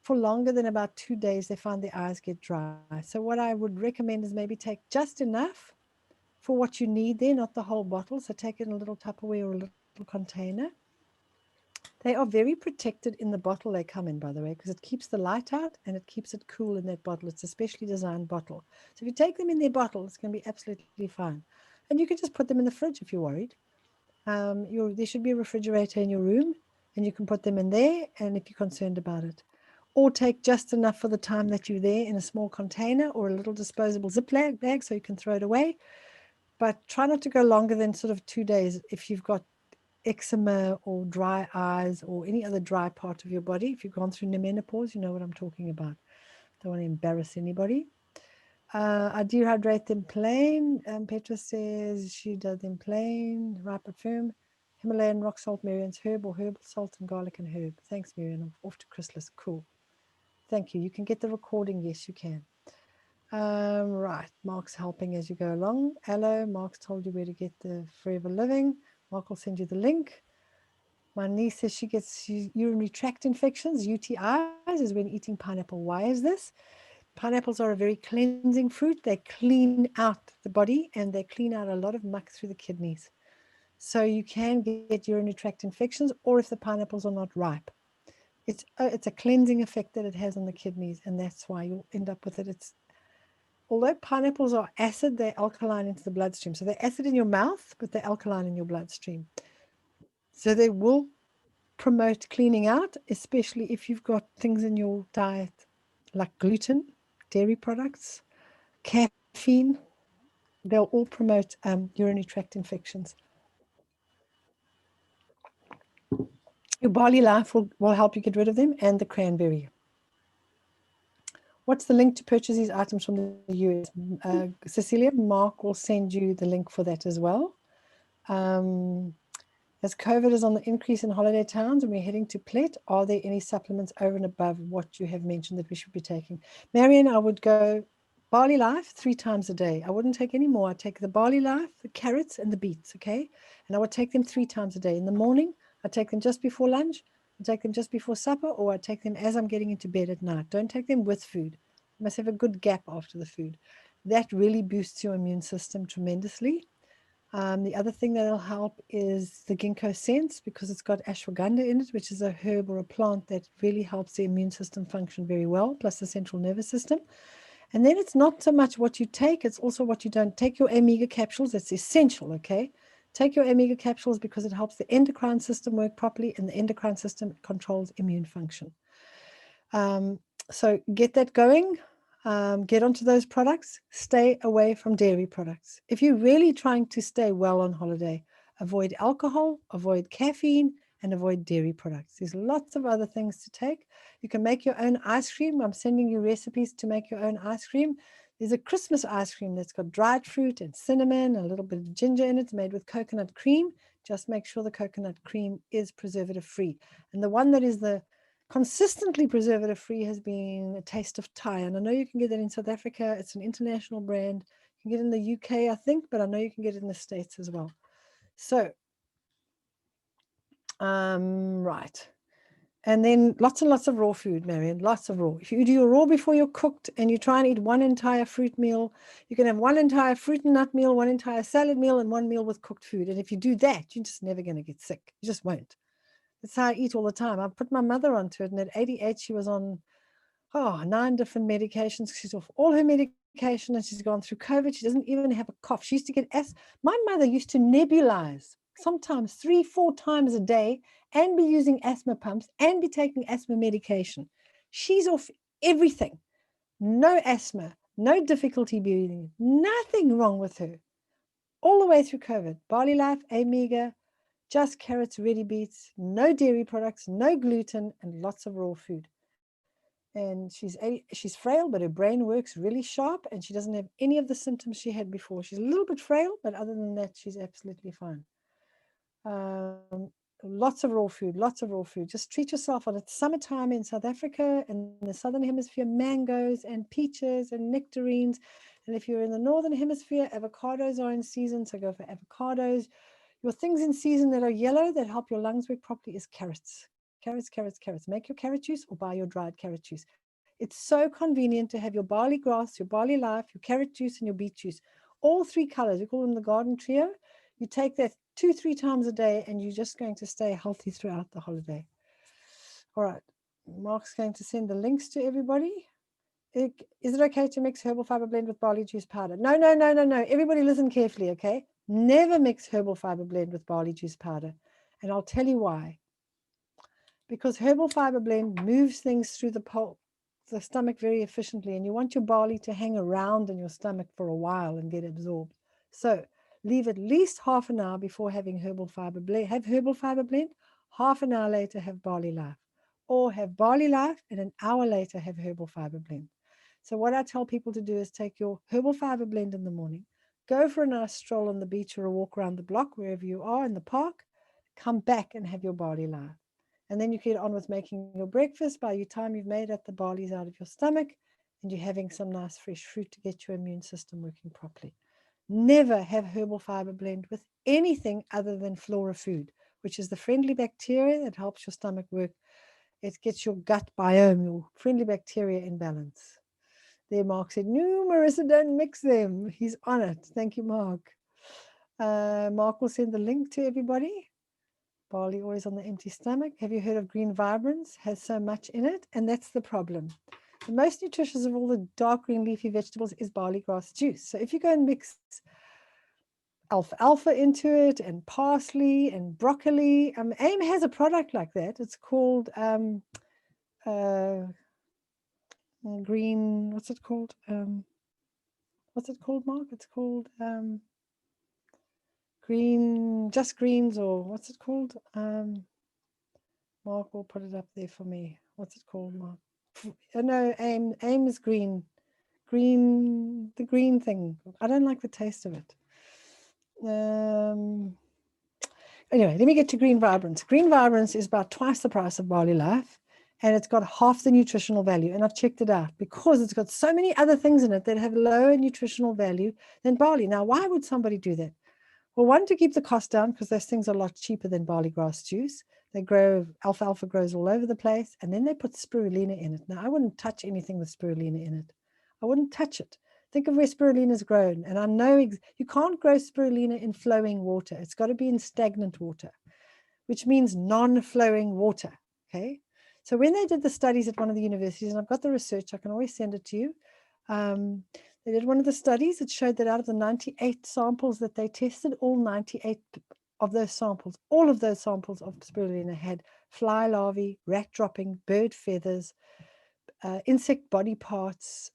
for longer than about 2 days, they find their eyes get dry. So what I would recommend is maybe take just enough for what you need there, not the whole bottle. So take it in a little Tupperware or a little container. They are very protected in the bottle they come in, by the way, because it keeps the light out and it keeps it cool in that bottle. It's a specially designed bottle. So if you take them in their bottle, it's going to be absolutely fine. And you can just put them in the fridge if you're worried. There should be a refrigerator in your room, and you can put them in there, and if you're concerned about it. Or take just enough for the time that you're there in a small container or a little disposable Ziploc bag so you can throw it away. But try not to go longer than sort of 2 days if you've got eczema or dry eyes or any other dry part of your body. If you've gone through menopause, you know what I'm talking about. Don't want to embarrass anybody. I dehydrate them plain. Petra says she does them plain, ripe but firm. Himalayan rock salt, Mary-Ann's herb or herbal salt and garlic and herb. Thanks, Mary-Ann. I'm off to Chrysalis. Cool. Thank you. You can get the recording. Yes, you can. Right. Mark's helping as you go along. Hello. Mark's told you where to get the Forever Living. Mark will send you the link. My niece says she gets urinary tract infections, UTIs, is when eating pineapple. Why is this? Pineapples are a very cleansing fruit. They clean out the body and they clean out a lot of muck through the kidneys. So you can get urinary tract infections, or if the pineapples are not ripe. It's a cleansing effect that it has on the kidneys, and that's why you'll end up with it. Although pineapples are acid, they're alkaline into the bloodstream. So they're acid in your mouth, but they're alkaline in your bloodstream. So they will promote cleaning out, especially if you've got things in your diet like gluten, dairy products, caffeine. They'll all promote urinary tract infections. Your barley life will help you get rid of them, and the cranberry. What's the link to purchase these items from the US? Cecilia, Mark will send you the link for that as well. As COVID is on the increase in holiday towns and we're heading to Plet, are there any supplements over and above what you have mentioned that we should be taking? Mary-Ann, I would go Barley Life 3 times a day. I wouldn't take any more. I'd take the Barley Life, the carrots, and the beets, okay? And I would take them 3 times a day. In the morning, I'd take them just before lunch, I'd take them just before supper, or I'd take them as I'm getting into bed at night. Don't take them with food. You must have a good gap after the food. That really boosts your immune system tremendously. The other thing that'll help is the ginkgo sense, because it's got ashwagandha in it, which is a herb or a plant that really helps the immune system function very well, plus the central nervous system. And then it's not so much what you take, it's also what you don't take. Your omega capsules, that's essential, okay? Take your omega capsules because it helps the endocrine system work properly, and the endocrine system controls immune function. So get that going. Get onto those products. Stay away from dairy products. If you're really trying to stay well on holiday, avoid alcohol, avoid caffeine, and avoid dairy products. There's lots of other things to take. You can make your own ice cream. I'm sending you recipes to make your own ice cream. There's a Christmas ice cream that's got dried fruit and cinnamon and a little bit of ginger in it. It's made with coconut cream. Just make sure the coconut cream is preservative free. And the one that is the consistently preservative free has been a Taste of Thai, and I know you can get that in South Africa. It's an international brand. You can get it in the UK, I think, but I know you can get it in the States as well. So right, and then lots and lots of raw food, Mary-Ann, lots of raw. If you do your raw before you're cooked and you try and eat one entire fruit meal, you can have one entire fruit and nut meal, one entire salad meal, and one meal with cooked food. And if you do that, you're just never going to get sick. You just won't. That's how I eat all the time. I put my mother onto it, and at 88, she was on 9 different medications. She's off all her medication, and she's gone through COVID. She doesn't even have a cough. She used to get asthma. My mother used to nebulize sometimes 3-4 times a day and be using asthma pumps and be taking asthma medication. She's off everything. No asthma, no difficulty breathing, nothing wrong with her. All the way through COVID. Barley Life, Omega, just carrots, ready beets, no dairy products, no gluten, and lots of raw food. And she's frail, but her brain works really sharp, and she doesn't have any of the symptoms she had before. She's a little bit frail, but other than that, she's absolutely fine. Lots of raw food, lots of raw food. Just treat yourself on it. It's summertime in South Africa, and in the Southern Hemisphere, mangoes and peaches and nectarines. And if you're in the Northern Hemisphere, avocados are in season, so go for avocados. Your things in season that are yellow that help your lungs work properly is carrots. Carrots, carrots, carrots. Make your carrot juice or buy your dried carrot juice. It's so convenient to have your barley grass, your barley life, your carrot juice, and your beet juice. All 3 colors. We call them the garden trio. You take that 2-3 times a day, and you're just going to stay healthy throughout the holiday. All right. Mark's going to send the links to everybody. Is it okay to mix herbal fiber blend with barley juice powder? No, no, no, no, no. Everybody listen carefully, okay? Never mix herbal fiber blend with barley juice powder. And I'll tell you why. Because herbal fiber blend moves things through the stomach very efficiently, and you want your barley to hang around in your stomach for a while and get absorbed. So leave at least half an hour before having herbal fiber blend. Have herbal fiber blend, half an hour later have barley life. Or have barley life and an hour later have herbal fiber blend. So what I tell people to do is take your herbal fiber blend in the morning, go for a nice stroll on the beach or a walk around the block, wherever you are in the park, come back and have your barley life. And then you get on with making your breakfast. By the time you've made it, the barley's out of your stomach, and you're having some nice fresh fruit to get your immune system working properly. Never have herbal fiber blend with anything other than flora food, which is the friendly bacteria that helps your stomach work. It gets your gut biome, your friendly bacteria in balance. There, Mark said, no, Marissa, don't mix them. He's on it. Thank you, Mark. Mark will send the link to everybody. Barley always on the empty stomach. Have you heard of green vibrance? Has so much in it, and that's the problem. The most nutritious of all the dark green leafy vegetables is barley grass juice. So if you go and mix alfalfa into it and parsley and broccoli, AIM has a product like that. It's called green, what's it called? What's it called, Mark? It's called green, just greens, or what's it called? Mark will put it up there for me. What's it called, Mark? No, AIM is green. Green, the green thing. I don't like the taste of it. Anyway, let me get to Green Vibrance. Green Vibrance is about twice the price of Barley Life, and it's got half the nutritional value. And I've checked it out because it's got so many other things in it that have lower nutritional value than barley. Now, why would somebody do that? Well, one, to keep the cost down, because those things are a lot cheaper than barley grass juice. They grow, alfalfa grows all over the place, and then they put spirulina in it. Now, I wouldn't touch anything with spirulina in it. I wouldn't touch it. Think of where spirulina is grown, and I know you can't grow spirulina in flowing water. It's got to be in stagnant water, which means non-flowing water, okay? So when they did the studies at one of the universities, and I've got the research, I can always send it to you. They did one of the studies. It showed that out of the 98 samples that they tested, all 98 of those samples, all of those samples of spirulina had fly larvae, rat dropping, bird feathers, insect body parts,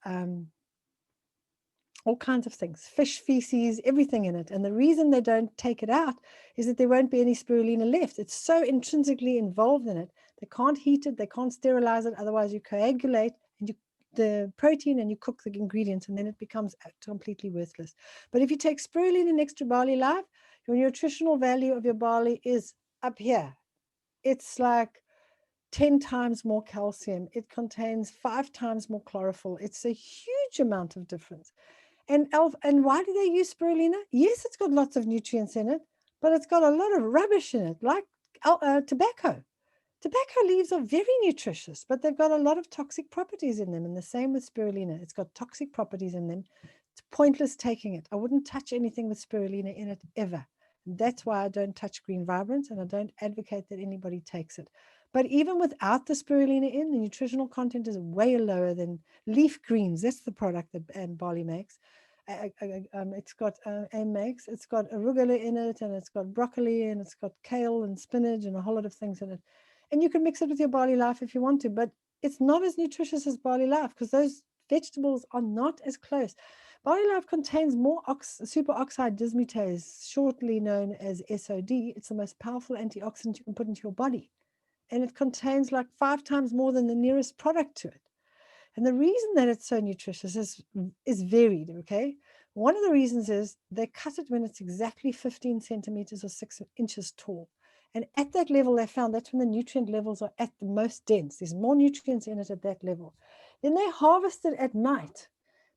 all kinds of things, fish feces, everything in it. And the reason they don't take it out is that there won't be any spirulina left. It's so intrinsically involved in it. They can't heat it, they can't sterilize it, otherwise you coagulate and the protein and you cook the ingredients, and then it becomes completely worthless. But if you take spirulina next to Barley Life, your nutritional value of your barley is up here. It's like 10 times more calcium. It contains 5 times more chlorophyll. It's a huge amount of difference. And why do they use spirulina? Yes, it's got lots of nutrients in it, but it's got a lot of rubbish in it, like tobacco. Tobacco leaves are very nutritious, but they've got a lot of toxic properties in them. And the same with spirulina. It's got toxic properties in them. It's pointless taking it. I wouldn't touch anything with spirulina in it ever. And that's why I don't touch Green Vibrance, and I don't advocate that anybody takes it. But even without the spirulina in, the nutritional content is way lower than leaf greens. That's the product that Barley makes. It's got AIM makes. It's got arugula in it, and it's got broccoli, and it's got kale and spinach and a whole lot of things in it. And you can mix it with your Barley Life if you want to, but it's not as nutritious as Barley Life because those vegetables are not as close. Barley Life contains more superoxide dismutase, shortly known as SOD. It's the most powerful antioxidant you can put into your body. And it contains like 5 times more than the nearest product to it. And the reason that it's so nutritious is varied, okay? One of the reasons is they cut it when it's exactly 15 centimeters or 6 inches tall. And at that level, they found that's when the nutrient levels are at the most dense. There's more nutrients in it at that level. Then they harvest it at night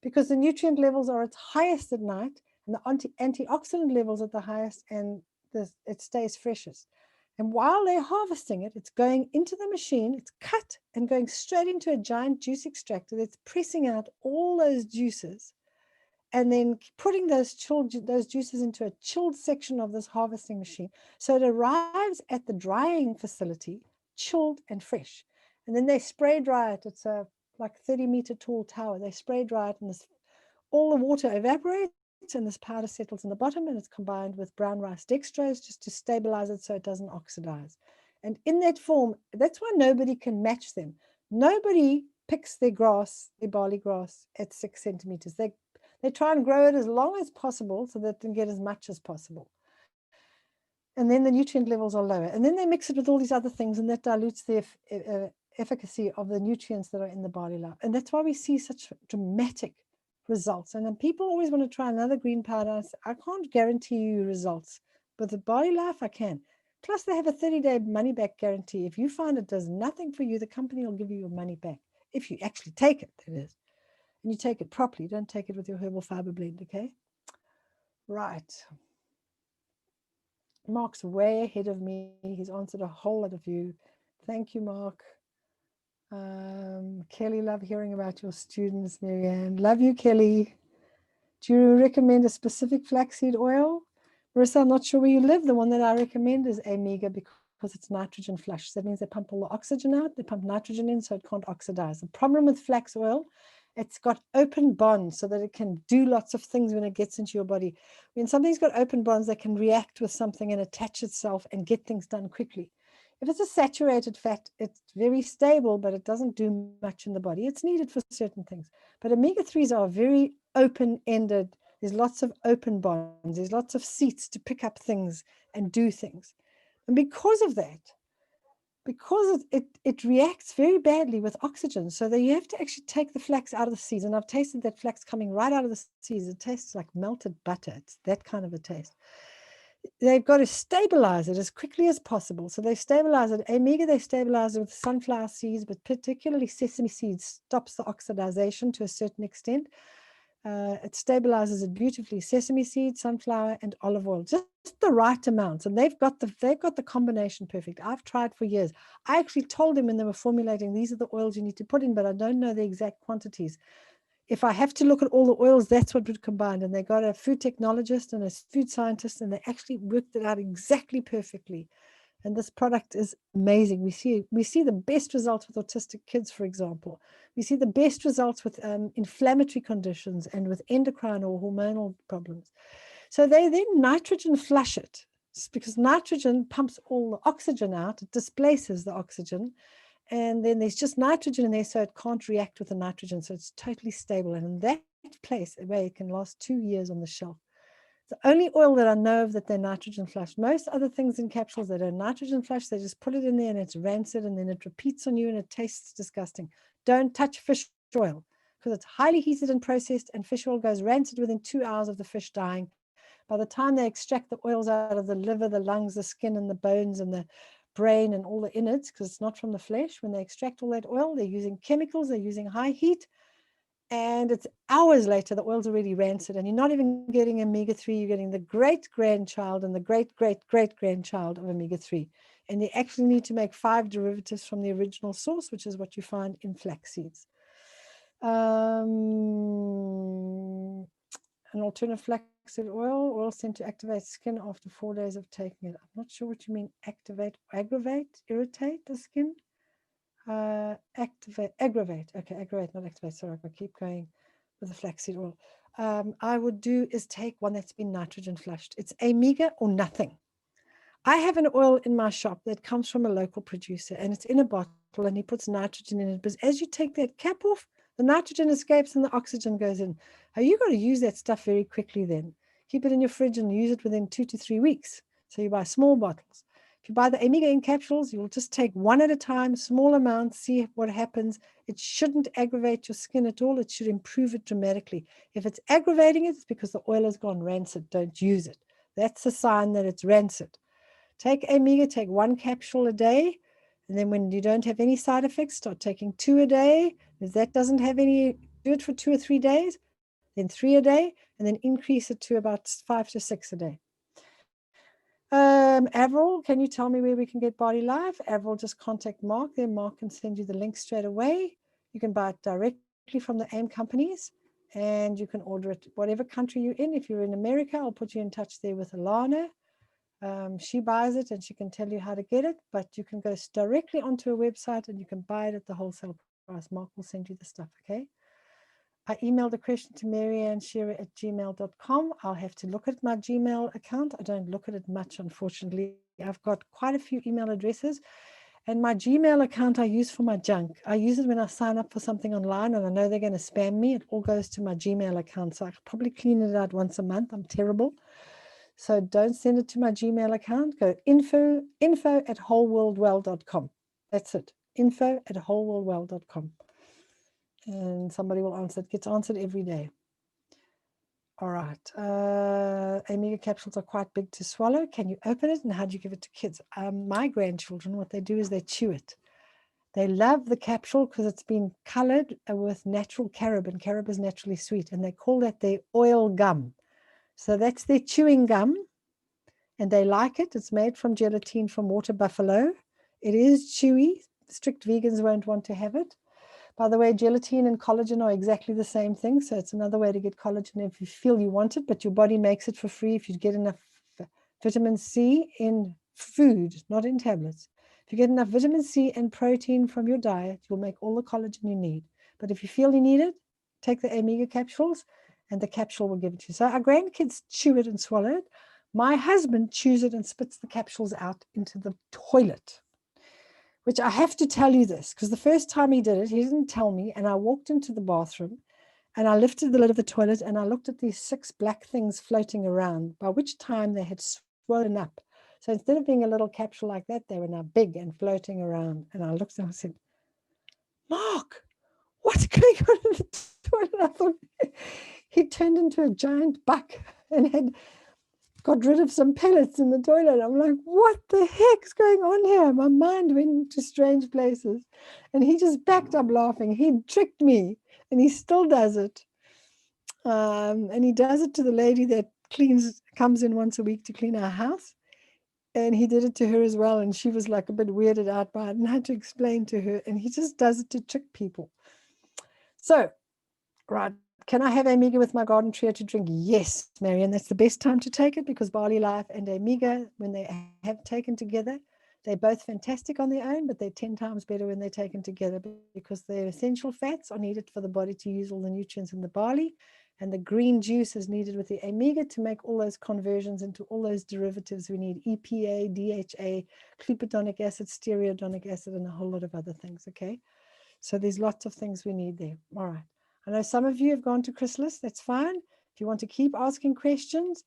because the nutrient levels are at highest at night and the antioxidant levels at the highest, and it stays freshest. And while they're harvesting it, it's going into the machine, it's cut and going straight into a giant juice extractor that's pressing out all those juices and then putting those juices into a chilled section of this harvesting machine. So it arrives at the drying facility, chilled and fresh. And then they spray dry it. It's a like 30-meter tall tower. They spray dry it, and all the water evaporates, and this powder settles in the bottom, and it's combined with brown rice dextrose just to stabilize it so it doesn't oxidize. And in that form, that's why nobody can match them. Nobody picks their barley grass at 6 centimeters. They try and grow it as long as possible so that they can get as much as possible. And then the nutrient levels are lower. And then they mix it with all these other things, and that dilutes the efficacy of the nutrients that are in the Barley Life. And that's why we see such dramatic results. And then people always want to try another green powder. I can't guarantee you results, but the Barley Life I can. Plus they have a 30-day money back guarantee. If you find it does nothing for you, the company will give you your money back. If you actually take it, that is. And you take it properly. Don't take it with your herbal fiber blend, okay? Right. Mark's way ahead of me. He's answered a whole lot of you. Thank you, Mark. Kelly, love hearing about your students, Mary-Ann. Love you, Kelly. Do you recommend a specific flaxseed oil? Marissa, I'm not sure where you live. The one that I recommend is Amiga because because it's nitrogen flush. So that means they pump all the oxygen out, they pump nitrogen in so it can't oxidize. The problem with flax oil, it's got open bonds so that it can do lots of things when it gets into your body. When something's got open bonds, they can react with something and attach itself and get things done quickly. If it's a saturated fat, it's very stable, but it doesn't do much in the body. It's needed for certain things. But omega-3s are very open-ended. There's lots of open bonds. There's lots of seats to pick up things and do things. And because of that, because it reacts very badly with oxygen, so that you have to actually take the flax out of the seeds. And I've tasted that flax coming right out of the seeds. It tastes like melted butter. It's that kind of a taste. They've got to stabilize it as quickly as possible. So they stabilize it. Omega, they stabilize it with sunflower seeds, but particularly sesame seeds stops the oxidization to a certain extent. It stabilizes it beautifully. Sesame seeds, sunflower, and olive oil, just the right amounts. And they've got the combination perfect. I've tried for years. I actually told them when they were formulating, these are the oils you need to put in, but I don't know the exact quantities. If I have to look at all the oils, that's what would combine. And they got a food technologist and a food scientist, and they actually worked it out exactly perfectly. And this product is amazing. We see the best results with autistic kids, for example. We see the best results with inflammatory conditions and with endocrine or hormonal problems. So they then nitrogen flush it. It's because nitrogen pumps all the oxygen out. It displaces the oxygen. And then there's just nitrogen in there, so it can't react with the nitrogen. So it's totally stable. And in that place, where it can last 2 years on the shelf. The only oil that I know of that they're nitrogen flush. Most other things in capsules, they don't nitrogen flush. They just put it in there and it's rancid, and then it repeats on you and it tastes disgusting. Don't touch fish oil because it's highly heated and processed, and fish oil goes rancid within 2 hours of the fish dying. By the time they extract the oils out of the liver, the lungs, the skin, and the bones, and the brain, and all the innards, because it's not from the flesh, when they extract all that oil, they're using chemicals, they're using high heat. And it's hours later, the oil's already rancid, and you're not even getting omega-3, you're getting the great-grandchild and the great-great-great-grandchild of omega-3. And you actually need to make 5 derivatives from the original source, which is what you find in flax seeds. An alternative flaxseed oil sent to activate skin after 4 days of taking it. I'm not sure what you mean, activate, aggravate, irritate the skin. Aggravate. Okay, aggravate, not activate. Sorry, I keep going with the flaxseed oil. I would do is take one that's been nitrogen flushed. It's omega or nothing. I have an oil in my shop that comes from a local producer, and it's in a bottle, and he puts nitrogen in it. But as you take that cap off, the nitrogen escapes and the oxygen goes in. You got to use that stuff very quickly then. Keep it in your fridge and use it within 2 to 3 weeks. So you buy small bottles. If you buy the omega in capsules, you'll just take one at a time, small amounts, see what happens. It shouldn't aggravate your skin at all. It should improve it dramatically. If it's aggravating it, it's because the oil has gone rancid. Don't use it. That's a sign that it's rancid. Take omega, take 1 capsule a day. And then when you don't have any side effects, start taking 2 a day. If that doesn't have any, do it for 2 or 3 days, then 3 a day, and then increase it to about 5 to 6 a day. Avril, can you tell me where we can get Barley Live? Avril, just contact Mark there. Mark can send you the link straight away. You can buy it directly from the AIM companies, and you can order it whatever country you're in. If you're in America, I'll put you in touch there with Alana. She buys it and she can tell you how to get it, but you can go directly onto a website and you can buy it at the wholesale price. Mark will send you the stuff, okay? I emailed a question to Mary-Ann Shearer at gmail.com. I'll have to look at my Gmail account. I don't look at it much, unfortunately. I've got quite a few email addresses, and my Gmail account I use for my junk. I use it when I sign up for something online and I know they're going to spam me. It all goes to my Gmail account, so I could probably clean it out once a month. I'm terrible. So don't send it to my Gmail account. Go info@wholeworldwell.com. That's it. info@wholeworldwell.com. And somebody will answer. It gets answered every day. All right. Omega capsules are quite big to swallow. Can you open it, and how do you give it to kids? My grandchildren, what they do is they chew it. They love the capsule because it's been colored with natural carob, and carob is naturally sweet, and they call that their oil gum. So that's their chewing gum, and they like it. It's made from gelatine from water buffalo. It is chewy. Strict vegans won't want to have it. By the way, gelatine and collagen are exactly the same thing. So it's another way to get collagen if you feel you want it, but your body makes it for free if you get enough vitamin C in food, not in tablets. If you get enough vitamin C and protein from your diet, you'll make all the collagen you need. But if you feel you need it, take the Omega capsules and the capsule will give it to you. So our grandkids chew it and swallow it. My husband chews it and spits the capsules out into the toilet, which I have to tell you this, because the first time he did it, he didn't tell me, and I walked into the bathroom and I lifted the lid of the toilet and I looked at these 6 black things floating around, by which time they had swollen up. So instead of being a little capsule like that, they were now big and floating around. And I looked and I said, Mark, what's going on in the toilet? I thought he turned into a giant buck and had got rid of some pellets in the toilet. I'm like, what the heck's going on here? My mind went into strange places. And he just backed up laughing. He tricked me, and he still does it. And he does it to the lady that comes in once a week to clean our house. And he did it to her as well. And she was like a bit weirded out by it and had to explain to her. And he just does it to trick people. So, right. Can I have Omega with my garden trio to drink? Yes, Mary-Ann, that's the best time to take it, because Barley Life and Omega, when they have taken together, they're both fantastic on their own, but they're 10 times better when they're taken together, because their essential fats are needed for the body to use all the nutrients in the barley, and the green juice is needed with the Omega to make all those conversions into all those derivatives we need: EPA, DHA, glutathionic acid, stearidonic acid, and a whole lot of other things, okay? So there's lots of things we need there. All right. I know some of you have gone to chrysalis. That's fine. If you want to keep asking questions,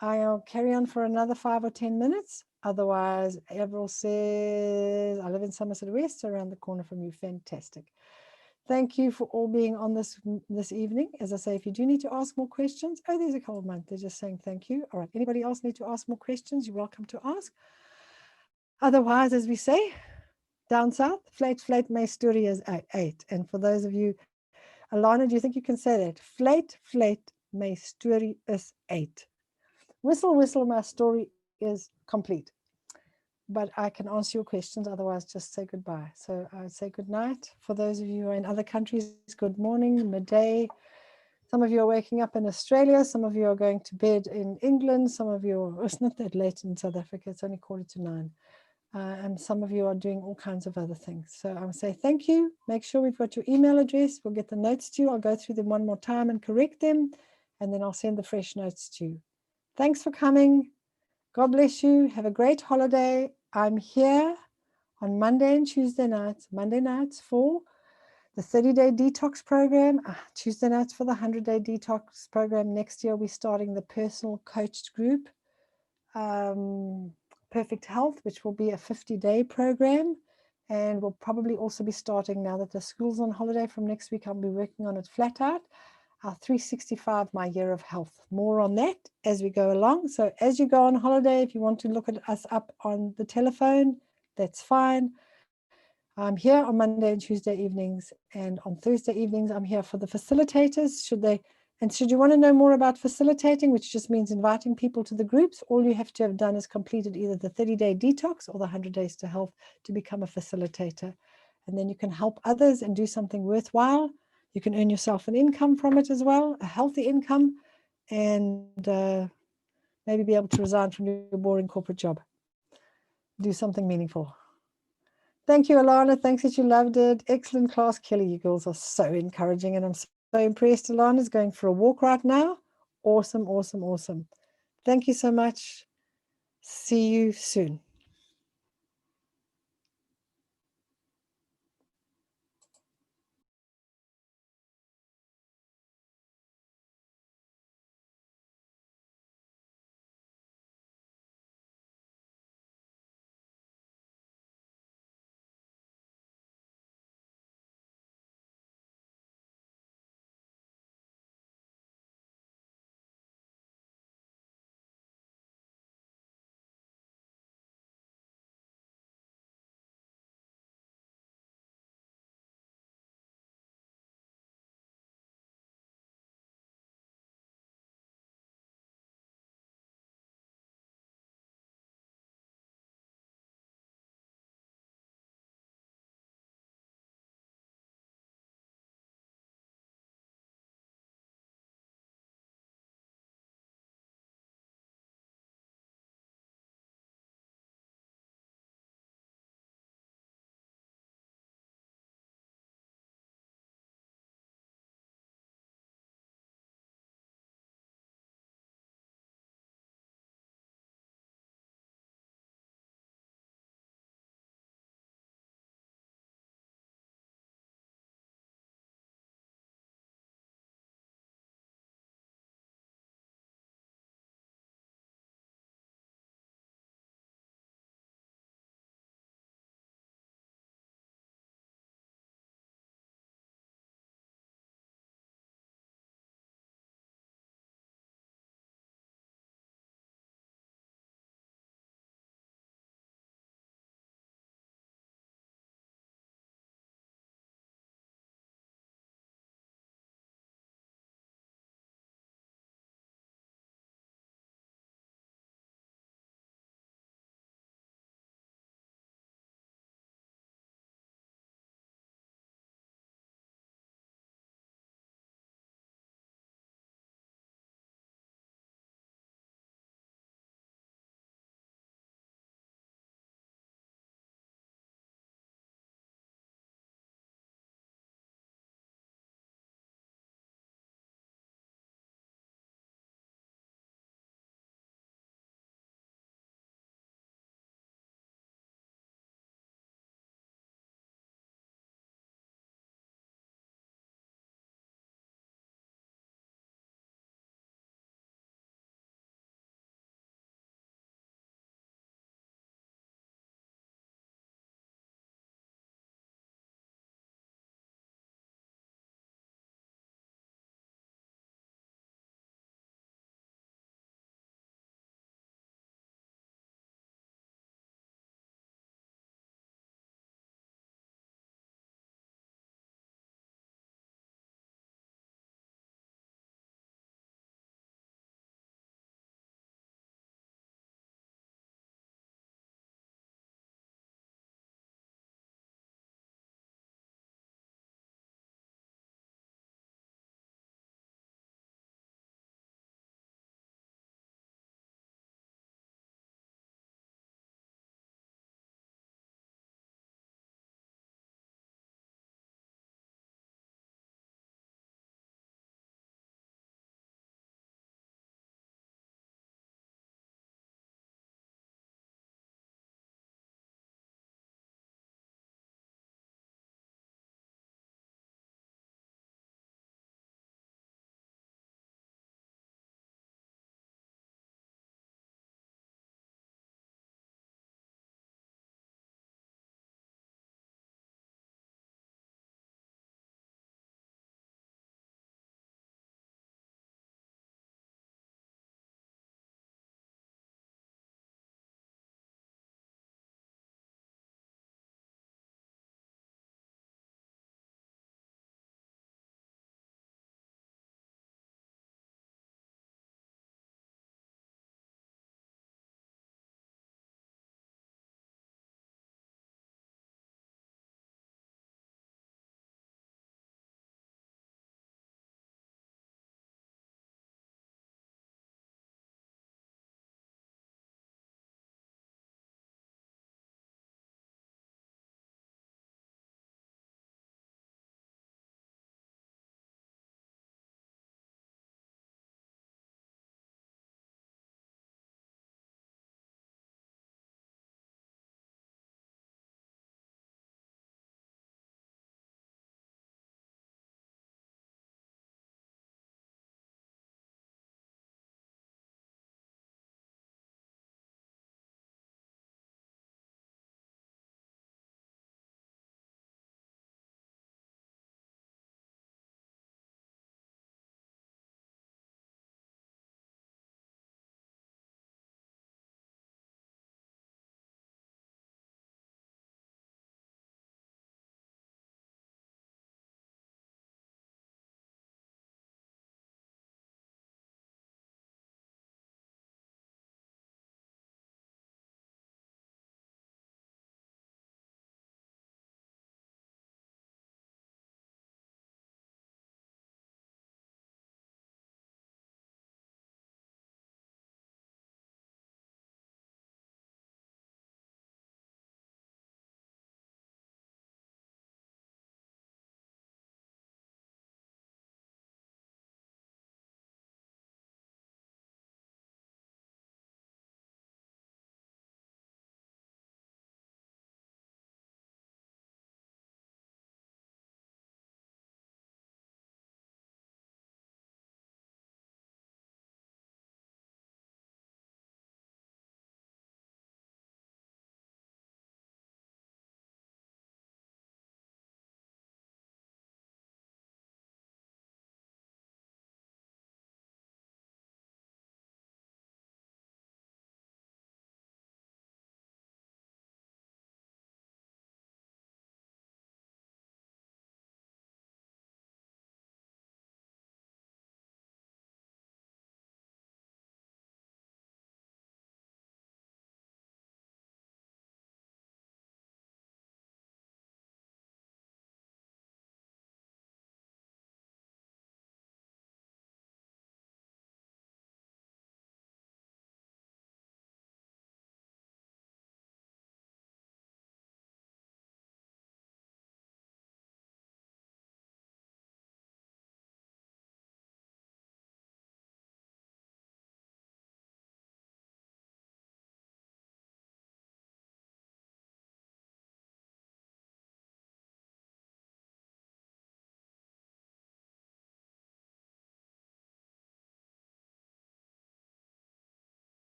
I'll carry on for another 5 or 10 minutes. Otherwise, Avril says, I live in Somerset West, around the corner from you. Fantastic. Thank you for all being on this evening. As I say, if you do need to ask more questions, oh, there's a cold month. They're just saying thank you. All right. Anybody else need to ask more questions? You're welcome to ask. Otherwise, as we say, down south, flat my story is 8. And for those of you, Alana, do you think you can say that? Flat my story is 8. Whistle, my story is complete. But I can answer your questions, otherwise just say goodbye. So I would say good night. For those of you who are in other countries, good morning, midday. Some of you are waking up in Australia. Some of you are going to bed in England. Some of you are, it's not that late in South Africa. It's only 9:45. And some of you are doing all kinds of other things. So I would say thank you. Make sure we've got your email address. We'll get the notes to you. I'll go through them one more time and correct them. And then I'll send the fresh notes to you. Thanks for coming. God bless you. Have a great holiday. I'm here on Monday and Tuesday nights. Monday nights for the 30-day detox program. Tuesday nights for the 100-day detox program. Next year, we're starting the personal coached group. Perfect Health, which will be a 50-day program, and we'll probably also be starting, now that the school's on holiday from next week, I'll be working on it flat out, our 365 My Year of Health. More on that as we go along. So as you go on holiday, if you want to look at us up on the telephone, that's fine. I'm here on Monday and Tuesday evenings, and on Thursday evenings I'm here for the facilitators. Should you want to know more about facilitating, which just means inviting people to the groups, all you have to have done is completed either the 30-day detox or the 100 Days to Health to become a facilitator. And then you can help others and do something worthwhile. You can earn yourself an income from it as well, a healthy income, and maybe be able to resign from your boring corporate job. Do something meaningful. Thank you, Alana. Thanks that you loved it. Excellent class, Kelly. You girls are so encouraging, and I'm so impressed. Alana's going for a walk right now. Awesome, awesome, awesome. Thank you so much. See you soon.